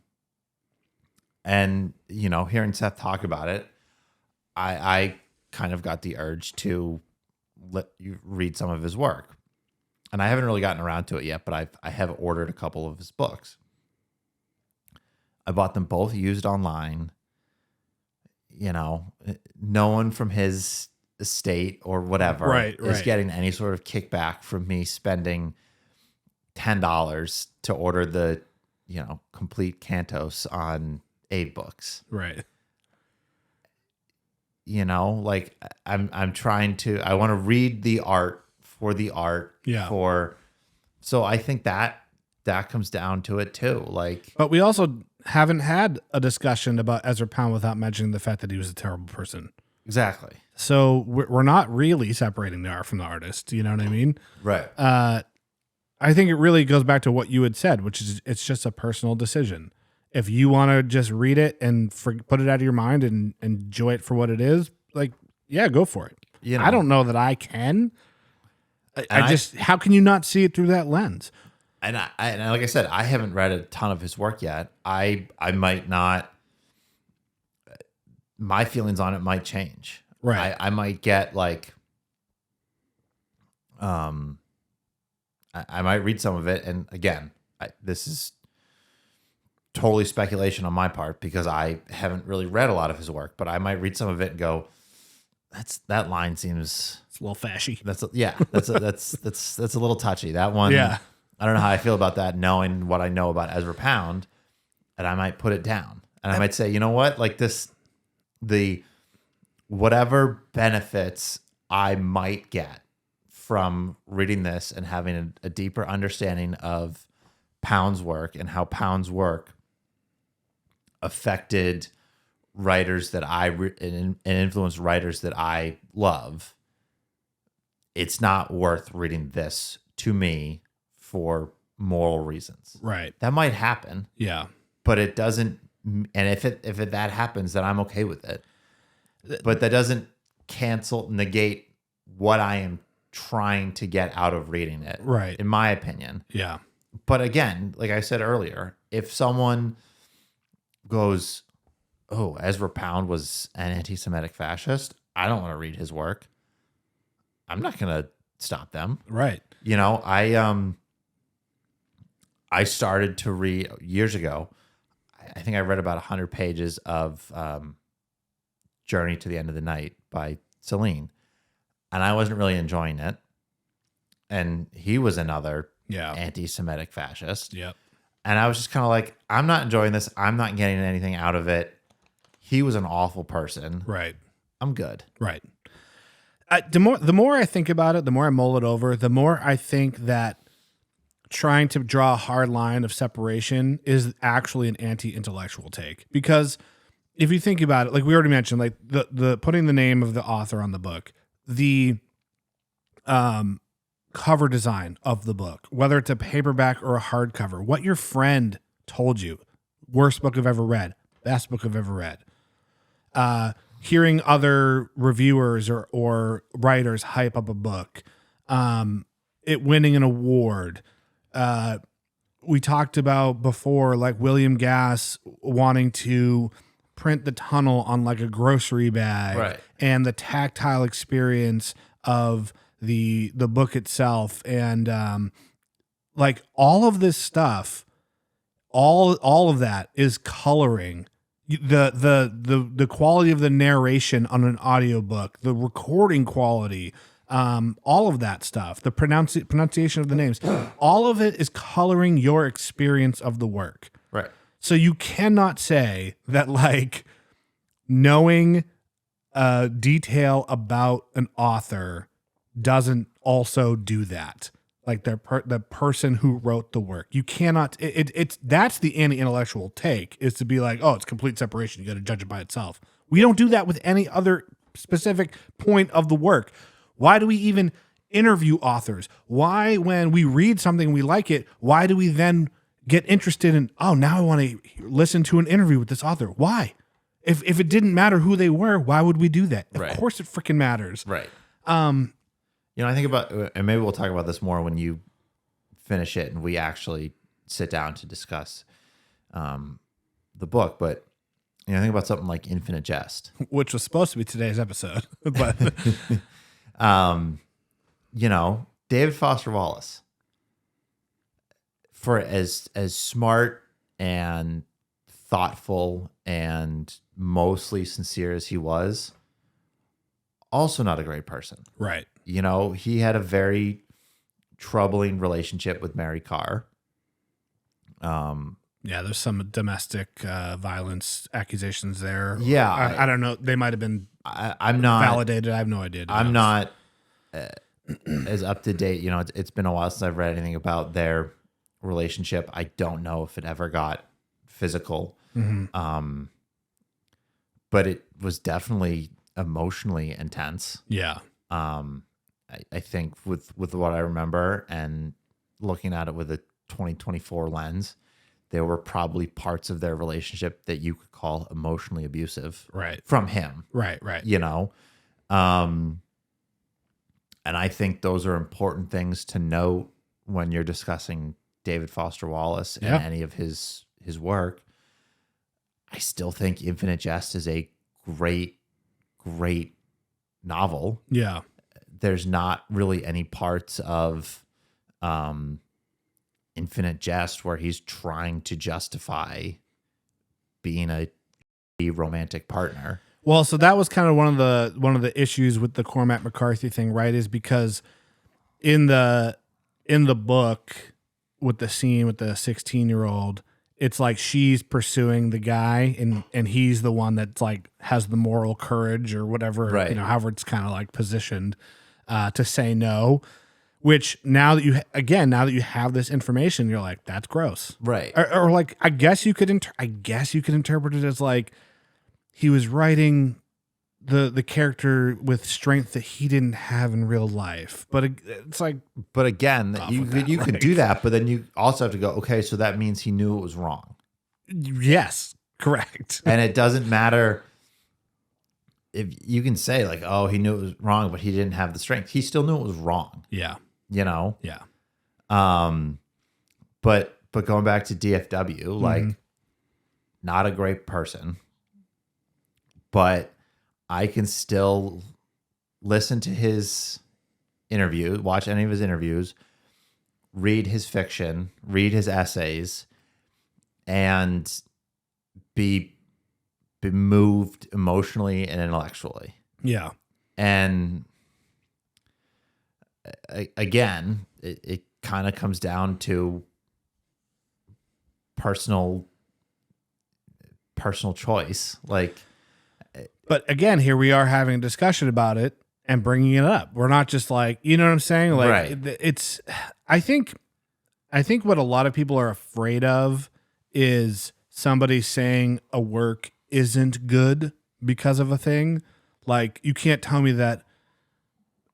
And, you know, hearing Seth talk about it, I kind of got the urge to let you read some of his work. And I haven't really gotten around to it yet, but I have ordered a couple of his books. I bought them both used online. You know, no one from his estate or whatever is getting any sort of kickback from me spending $10 to order the, you know, complete Cantos on 8 books. Right. You know, like I'm trying to, I want to read the art for the art. Yeah. So I think that comes down to it too. Like, but we also haven't had a discussion about Ezra Pound without mentioning the fact that he was a terrible person. Exactly. So we're not really separating the art from the artist. You know what I mean? Right. I think it really goes back to what you had said, which is it's just a personal decision. If you want to just read it and put it out of your mind and enjoy it for what it is, like, yeah, go for it. You know, I don't know that I can. I just, how can you not see it through that lens? And like I said, I haven't read a ton of his work yet. I might not. My feelings on it might change. Right. I might get like, I might read some of it, and again, this is totally speculation on my part because I haven't really read a lot of his work. But I might read some of it and go, that line seems It's a little fashy. that's a little touchy. That one, Yeah. I don't know how I feel about that, knowing what I know about Ezra Pound, and I might put it down, and I might say, you know what, like the whatever benefits I might get from reading this and having a deeper understanding of Pound's work and how Pound's work affected writers that and influenced writers that I love, it's not worth reading this to me for moral reasons. Right. That might happen. Yeah. But it doesn't, and if that happens, then I'm okay with it. But that doesn't negate what I am trying to get out of reading it. Right. In my opinion. Yeah. But again, like I said earlier, if someone goes, oh, Ezra Pound was an anti-Semitic fascist, I don't want to read his work, I'm not going to stop them. Right. You know, I started to read years ago. I think I read about 100 pages of Journey to the End of the Night by Celine, and I wasn't really enjoying it. And he was another anti-Semitic fascist. Yep. And I was just kind of like, I'm not enjoying this. I'm not getting anything out of it. He was an awful person. Right. I'm good. Right. The more I think about it, the more I mull it over, the more I think that trying to draw a hard line of separation is actually an anti-intellectual take. Because if you think about it, like we already mentioned, like the putting the name of the author on the book, the cover design of the book, whether it's a paperback or a hardcover, what your friend told you, worst book I've ever read, best book I've ever read. Hearing other reviewers or writers hype up a book, it winning an award. We talked about before, like William Gass wanting to print the tunnel on like a grocery bag, right, and the tactile experience of the book itself, and like all of this stuff, all of that is coloring the quality of the narration on an audiobook, the recording quality, all of that stuff, the pronunciation of the names, all of it is coloring your experience of the work. Right. So you cannot say that like knowing detail about an author doesn't also do that. Like the person who wrote the work, you cannot. That's the anti-intellectual take, is to be like, oh, it's complete separation. You got to judge it by itself. We don't do that with any other specific point of the work. Why do we even interview authors? Why, when we read something we like it, why do we then get interested in? Oh, now I want to listen to an interview with this author. Why? If it didn't matter who they were, why would we do that? Right. Of course, it freaking matters. Right. You know, I think about, and maybe we'll talk about this more when you finish it and we actually sit down to discuss the book. But you know, I think about something like Infinite Jest, which was supposed to be today's episode, but you know, David Foster Wallace, for as smart and thoughtful and mostly sincere as he was, also not a great person. Right. You know, he had a very troubling relationship with Mary Carr. Yeah, there's some domestic violence accusations there. Yeah. I don't know. They might have been I'm not validated. I have no idea. I'm not as up to date. You know, it's been a while since I've read anything about their relationship. I don't know if it ever got physical. But it was definitely emotionally intense. Yeah. I think with what I remember and looking at it with a 2024 lens, there were probably parts of their relationship that you could call emotionally abusive, Right. from him, Right. you know? And I think those are important things to note when you're discussing David Foster Wallace and any of his work. I still think Infinite Jest is a great novel. Yeah. There's not really any parts of Infinite Jest where he's trying to justify being a romantic partner. Well, so that was kind of one of the issues with the Cormac McCarthy thing, right? Is because in the book with the scene with the 16-year-old, it's like she's pursuing the guy and he's the one that's like has the moral courage or whatever, Right. However it's kind of like positioned to say no. Which now that you have this information, you're like, that's gross, Right. or like I guess you could interpret it as like he was writing the character with strength that he didn't have in real life. But it's like, But again, you could do that, but then you also have to go, okay, so that means he knew it was wrong. yes, correct. And it doesn't matter if you can say like, oh, he knew it was wrong, but he didn't have the strength. He still knew it was wrong, Yeah. you know? Yeah. But going back to DFW, like not a great person, but I can still listen to his interview, watch any of his interviews, read his fiction, read his essays, and be moved emotionally and intellectually. Yeah. And again, it kind of comes down to personal choice. Like, But again, here we are having a discussion about it and bringing it up. We're not just like, you know what I'm saying? Like Right. it's, I think what a lot of people are afraid of is somebody saying a work isn't good because of a thing. Like you can't tell me that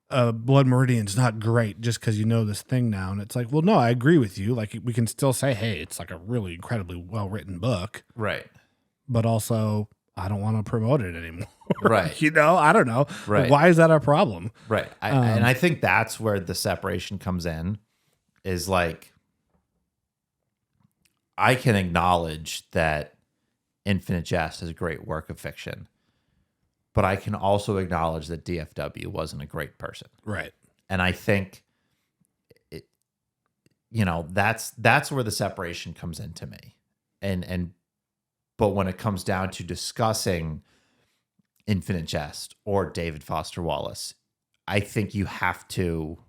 Blood Meridian's not great just because you know this thing now. And it's like, well, no, I agree with you. Like we can still say, hey, it's like a really incredibly well-written book. right. But also I don't want to promote it anymore. Right. You know, I don't know. Right. Why is that our problem? Right. And I think that's where the separation comes in, is like, I can acknowledge that Infinite Jest is a great work of fiction, but I can also acknowledge that DFW wasn't a great person. Right. And I think it, that's where the separation comes into me. But when it comes down to discussing Infinite Jest or David Foster Wallace, I think you have to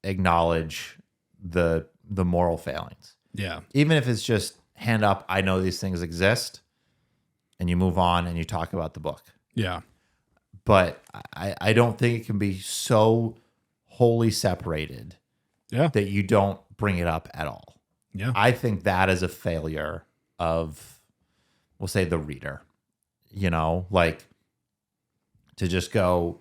acknowledge the moral failings. Yeah. Even if it's just hand up, I know these things exist, and you move on and you talk about the book. Yeah. But I don't think it can be so wholly separated that you don't bring it up at all. Yeah. I think that is a failure of, we'll say, the reader, like to just go,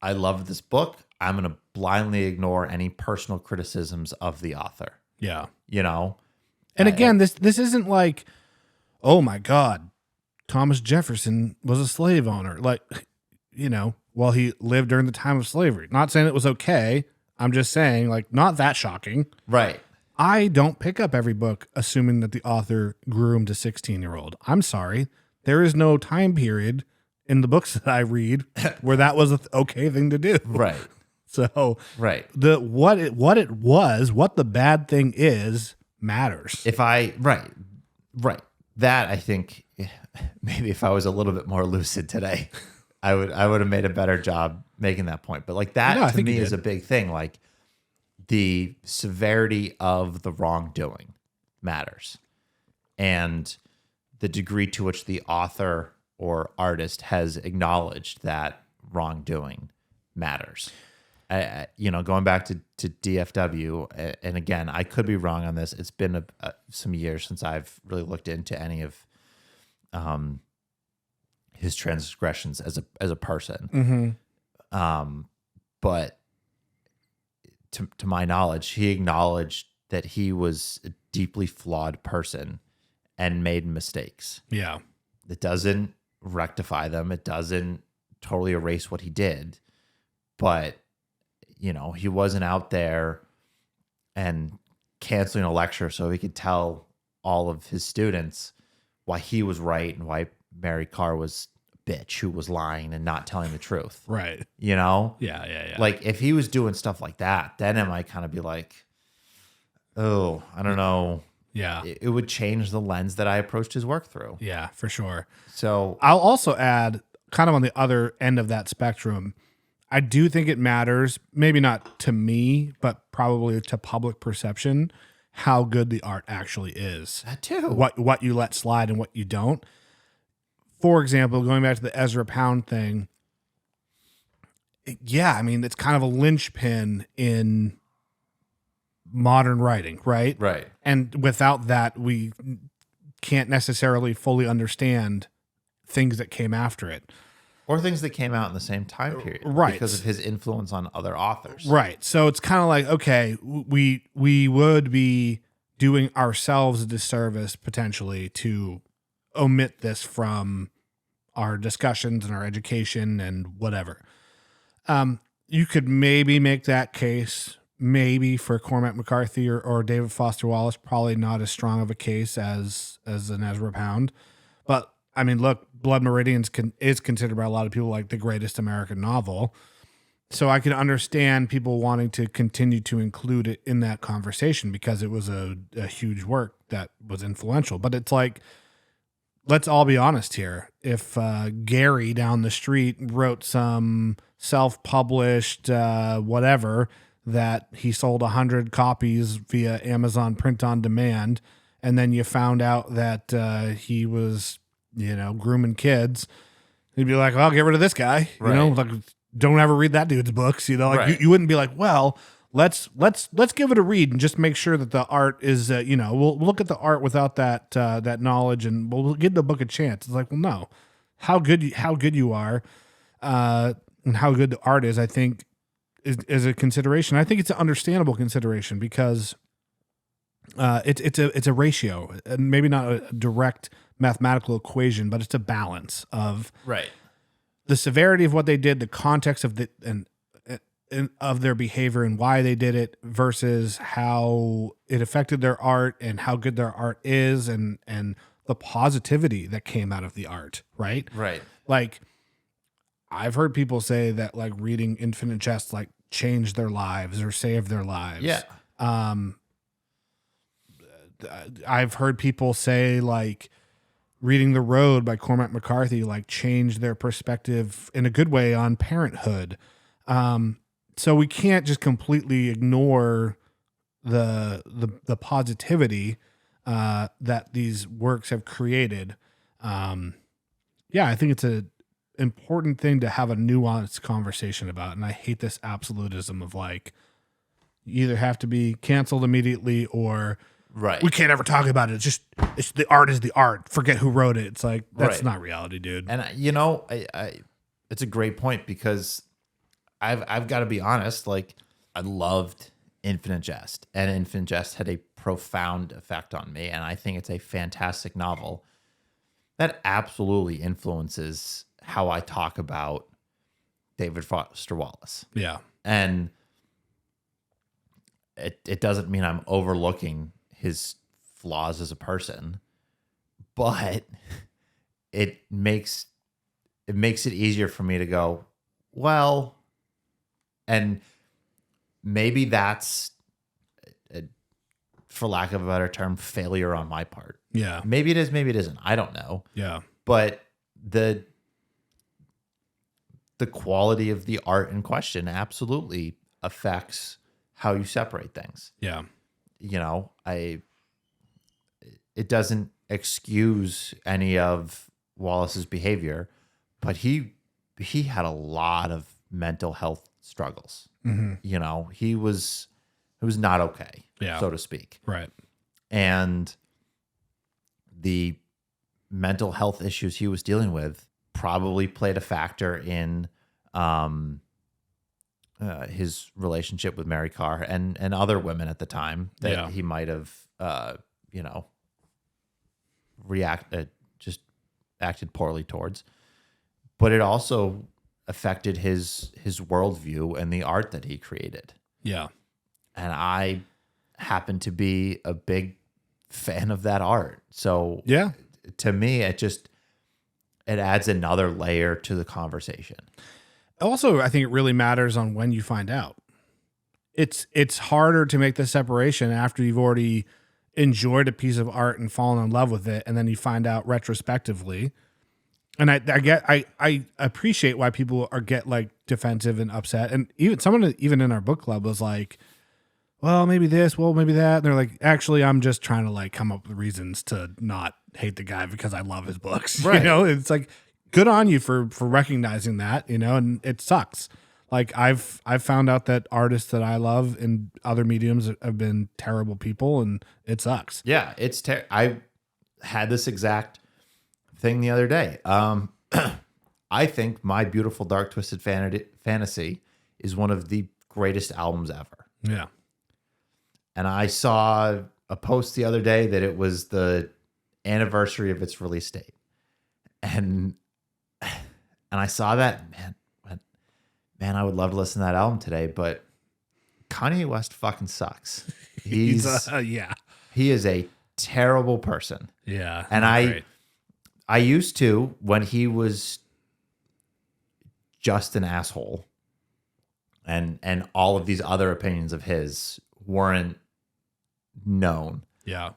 I love this book. I'm going to blindly ignore any personal criticisms of the author. Yeah. And again, this isn't like, oh my God, Thomas Jefferson was a slave owner. Like, well, he lived during the time of slavery. Not saying it was okay. I'm just saying, like, not that shocking. Right. I don't pick up every book assuming that the author groomed a 16-year-old. I'm sorry. There is no time period in the books that I read where that was an okay thing to do. Right. So right. What the bad thing is matters. Right. That, I think, maybe if I was a little bit more lucid today, I would have made a better job making that point. But like that to me is a big thing. Like the severity of the wrongdoing matters, and the degree to which the author or artist has acknowledged that wrongdoing matters. Going back to DFW, and again, I could be wrong on this. It's been some years since I've really looked into any of his transgressions as a person. Mm-hmm. But to my knowledge, he acknowledged that he was a deeply flawed person and made mistakes. Yeah. It doesn't rectify them. It doesn't totally erase what he did. But, he wasn't out there and canceling a lecture so he could tell all of his students why he was right and why Mary Carr was a bitch who was lying and not telling the truth. Right. Yeah. Like, if he was doing stuff like that, then it might kind of be like, oh, I don't know. Yeah. It would change the lens that I approached his work through. Yeah, for sure. So I'll also add, kind of on the other end of that spectrum, I do think it matters, maybe not to me, but probably to public perception, how good the art actually is. that too. What you let slide and what you don't. For example, going back to the Ezra Pound thing, yeah, I mean, it's kind of a linchpin in modern writing, right? Right. And without that, we can't necessarily fully understand things that came after it. Or things that came out in the same time period. Right. Because of his influence on other authors. Right. So it's kind of like, okay, we would be doing ourselves a disservice potentially to omit this from our discussions and our education and whatever. You could maybe make that case, maybe for Cormac McCarthy or David Foster Wallace, probably not as strong of a case as an Ezra Pound. But I mean, look, Blood Meridians is considered by a lot of people like the greatest American novel. So I can understand people wanting to continue to include it in that conversation because it was a huge work that was influential. But it's like, let's all be honest here. If Gary down the street wrote some self-published whatever that he sold 100 copies via Amazon print on demand, and then you found out that he was, grooming kids, you'd be like, well, get rid of this guy. Right. Like, don't ever read that dude's books. Like Right. you wouldn't be like, well, let's give it a read and just make sure that the art is, we'll look at the art without that knowledge and we'll give the book a chance. It's like, well, no, how good you are, and how good the art is, I think is a consideration. I think it's an understandable consideration because it's a ratio, and maybe not a direct mathematical equation, but it's a balance of Right. the severity of what they did, the context of of their behavior and why they did it versus how it affected their art and how good their art is and the positivity that came out of the art. Right. Right. Like, I've heard people say that like reading Infinite Jest like changed their lives or saved their lives. Yeah. I've heard people say like reading The Road by Cormac McCarthy like changed their perspective in a good way on parenthood. So we can't just completely ignore the positivity that these works have created. I think it's a important thing to have a nuanced conversation about. And I hate this absolutism of like, you either have to be canceled immediately or Right. we can't ever talk about it. It's the art is the art. Forget who wrote it. It's like, that's Right. not reality, dude. And I it's a great point because I've got to be honest. Like, I loved Infinite Jest, and Infinite Jest had a profound effect on me, and I think it's a fantastic novel that absolutely influences how I talk about David Foster Wallace. Yeah. And it doesn't mean I'm overlooking his flaws as a person, but it makes it easier for me to go, well, and maybe that's, for lack of a better term, failure on my part. Yeah. Maybe it is, maybe it isn't. I don't know. Yeah. But the quality of the art in question absolutely affects how you separate things. Yeah. It doesn't excuse any of Wallace's behavior, but he had a lot of mental health struggles. Mm-hmm. He was not okay, Yeah. so to speak. Right. And the mental health issues he was dealing with probably played a factor in his relationship with Mary Carr and other women at the time that he might have, just acted poorly towards. But it also affected his worldview and the art that he created. Yeah. And I happen to be a big fan of that art. So to me, it adds another layer to the conversation. Also, I think it really matters on when you find out. It's harder to make the separation after you've already enjoyed a piece of art and fallen in love with it, and then you find out retrospectively. And I appreciate why people get like defensive and upset. And even someone in our book club was like, well, maybe this, well, maybe that. And they're like, actually, I'm just trying to like come up with reasons to not hate the guy because I love his books. Right. You know, it's like, good on you for recognizing that, you know, and it sucks. Like I've found out that artists that I love in other mediums have been terrible people, and it sucks. Yeah, I had this exact thing the other day. I think My Beautiful Dark Twisted Fantasy is one of the greatest albums ever. Yeah. And I saw a post the other day that it was the anniversary of its release date. And I saw that, man, I would love to listen to that album today, but Kanye West fucking sucks. He is a terrible person. Yeah. And I used to, when he was just an asshole and all of these other opinions of his weren't known. Yeah.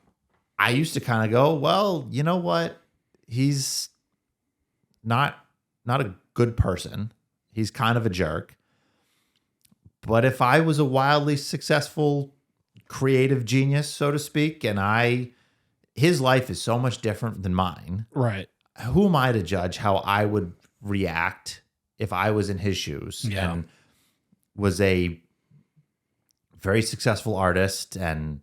I used to kind of go, well, you know what? He's not a good person. He's kind of a jerk. But if I was a wildly successful creative genius, so to speak, and his life is so much different than mine. Right. Who am I to judge how I would react if I was in his shoes and was a very successful artist, and,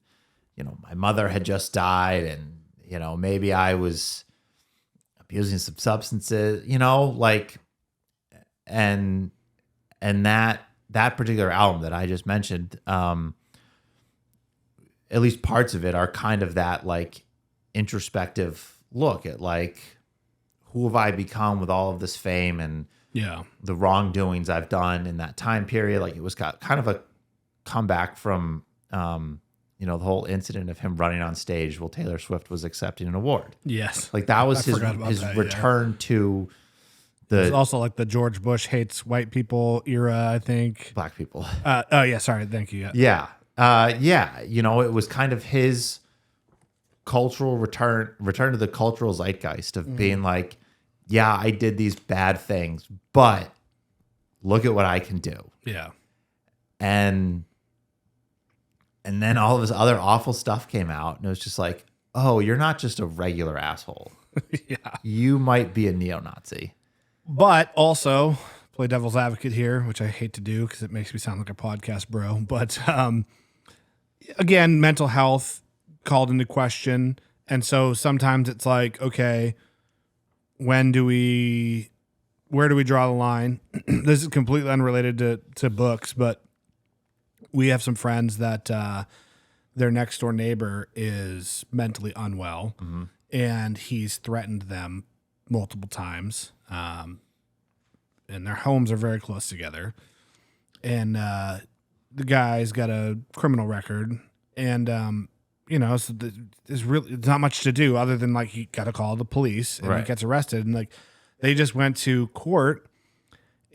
you know, my mother had just died, and, you know, maybe I was abusing some substances, you know, like, and that particular album that I just mentioned, at least parts of it are kind of that like introspective look at like, who have I become with all of this fame and the wrongdoings I've done in that time period. Like, it was kind of a comeback from, the whole incident of him running on stage while Taylor Swift was accepting an award. Yes. Like, that was his return to it's also like the George Bush hates white people era, I think. Black people. Sorry. Thank you. Yeah. It was kind of his cultural return to the cultural zeitgeist of being like, yeah, I did these bad things, but look at what I can do. Yeah. And then all of his other awful stuff came out, and it was just like, oh, you're not just a regular asshole. Yeah. You might be a neo-Nazi. But also, play devil's advocate here, which I hate to do because it makes me sound like a podcast bro. But again, mental health called into question. And so sometimes it's like, okay, where do we draw the line? This is completely unrelated to books, but we have some friends that their next door neighbor is mentally unwell, and he's threatened them multiple times. And their homes are very close together. And the guy's got a criminal record, and so there's not much to do other than like he got to call the police, and he gets arrested, and like they just went to court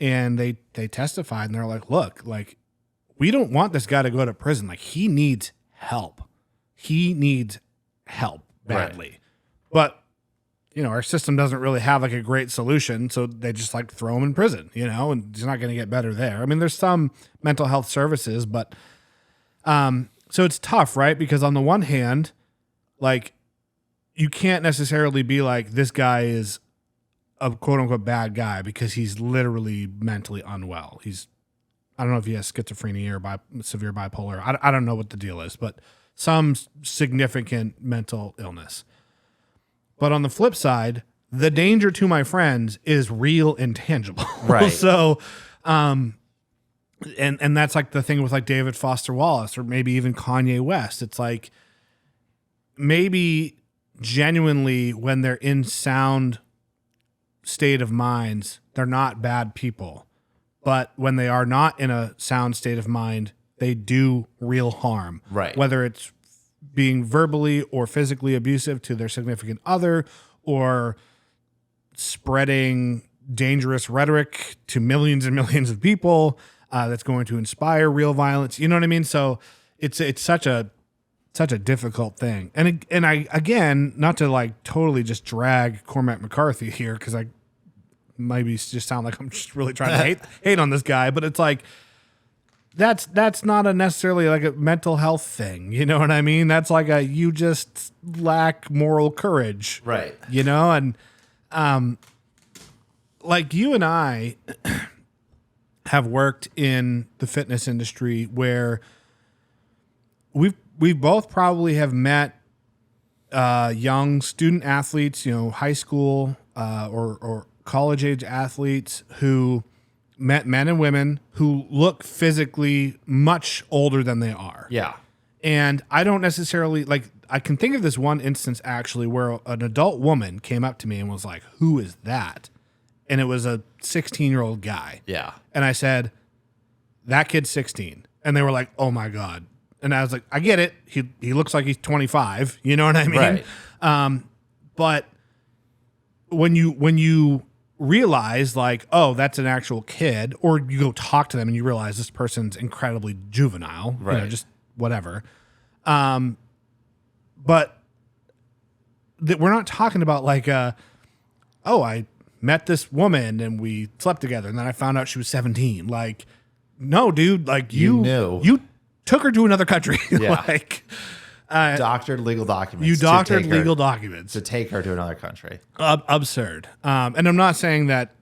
and they testified, and they're like, look, like, we don't want this guy to go to prison. Like, he needs help. He needs help badly. Right. But our system doesn't really have like a great solution, so they just like throw him in prison, and he's not going to get better there. I mean, there's some mental health services, but so it's tough, right? Because on the one hand, like, you can't necessarily be like, this guy is a quote unquote bad guy because he's literally mentally unwell. I don't know if he has schizophrenia or severe bipolar. I don't know what the deal is, but some significant mental illness. But on the flip side, the danger to my friends is real and tangible. Right. So, and that's like the thing with like David Foster Wallace or maybe even Kanye West. It's like maybe genuinely when they're in sound state of minds, they're not bad people. But when they are not in a sound state of mind, they do real harm. Right. Whether it's being verbally or physically abusive to their significant other or spreading dangerous rhetoric to millions and millions of people that's going to inspire real violence. You know what I mean? So it's such a difficult thing. And I, again, not to like totally just drag Cormac McCarthy here, because I maybe just sound like I'm just really trying to hate on this guy, but it's like, that's not a necessarily like a mental health thing. You know what I mean? That's like you just lack moral courage. Right. You know? And, like you and I have worked in the fitness industry where we both probably have met young student athletes, you know, high school or college age athletes who met men and women who look physically much older than they are. Yeah. And I don't necessarily like, I can think of this one instance actually where an adult woman came up to me and was like, "Who is that?" And it was a 16-year-old guy. Yeah. And I said, "That kid's 16." And they were like, "Oh my God." And I was like, I get it. He looks like he's 25. You know what I mean? Right. But when you realize like, oh, that's an actual kid, or you go talk to them and you realize this person's incredibly juvenile, right? You know, just whatever. But we're not talking about like, oh, I met this woman and we slept together and then I found out she was 17. Like, no, dude, like you took her to another country. Yeah. Like, doctored legal documents. you doctored legal documents to take her to another country. Absurd. And I'm not saying that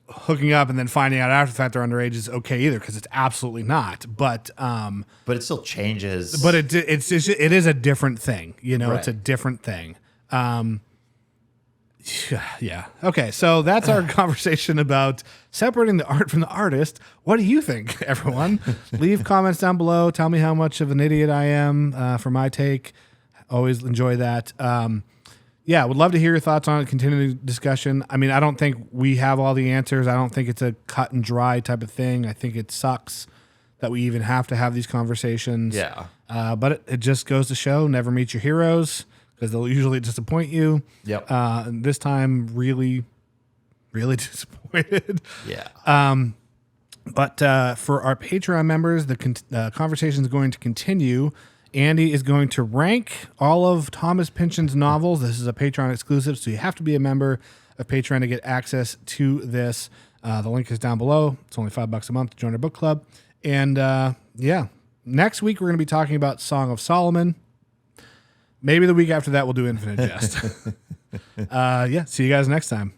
hooking up and then finding out after the fact they're underage is okay either, because it's absolutely not. But it still changes. But it is a different thing. You know, Right. It's a different thing. Yeah. Okay. So that's our conversation about separating the art from the artist. What do you think, everyone? Leave comments down below. Tell me how much of an idiot I am for my take. Always enjoy that. Yeah, would love to hear your thoughts on it. Continue the discussion. I mean, I don't think we have all the answers. I don't think it's a cut and dry type of thing. I think it sucks that we even have to have these conversations. Yeah. But it just goes to show, never meet your heroes, because they'll usually disappoint you. Yep. And this time, really, really disappointed. Yeah. But for our Patreon members, the conversation is going to continue. Andy is going to rank all of Thomas Pynchon's novels. This is a Patreon exclusive, so you have to be a member of Patreon to get access to this. The link is down below. It's only $5 a month to join our book club. And yeah, next week we're going to be talking about Song of Solomon. Maybe the week after that we'll do Infinite Jest. Yeah, see you guys next time.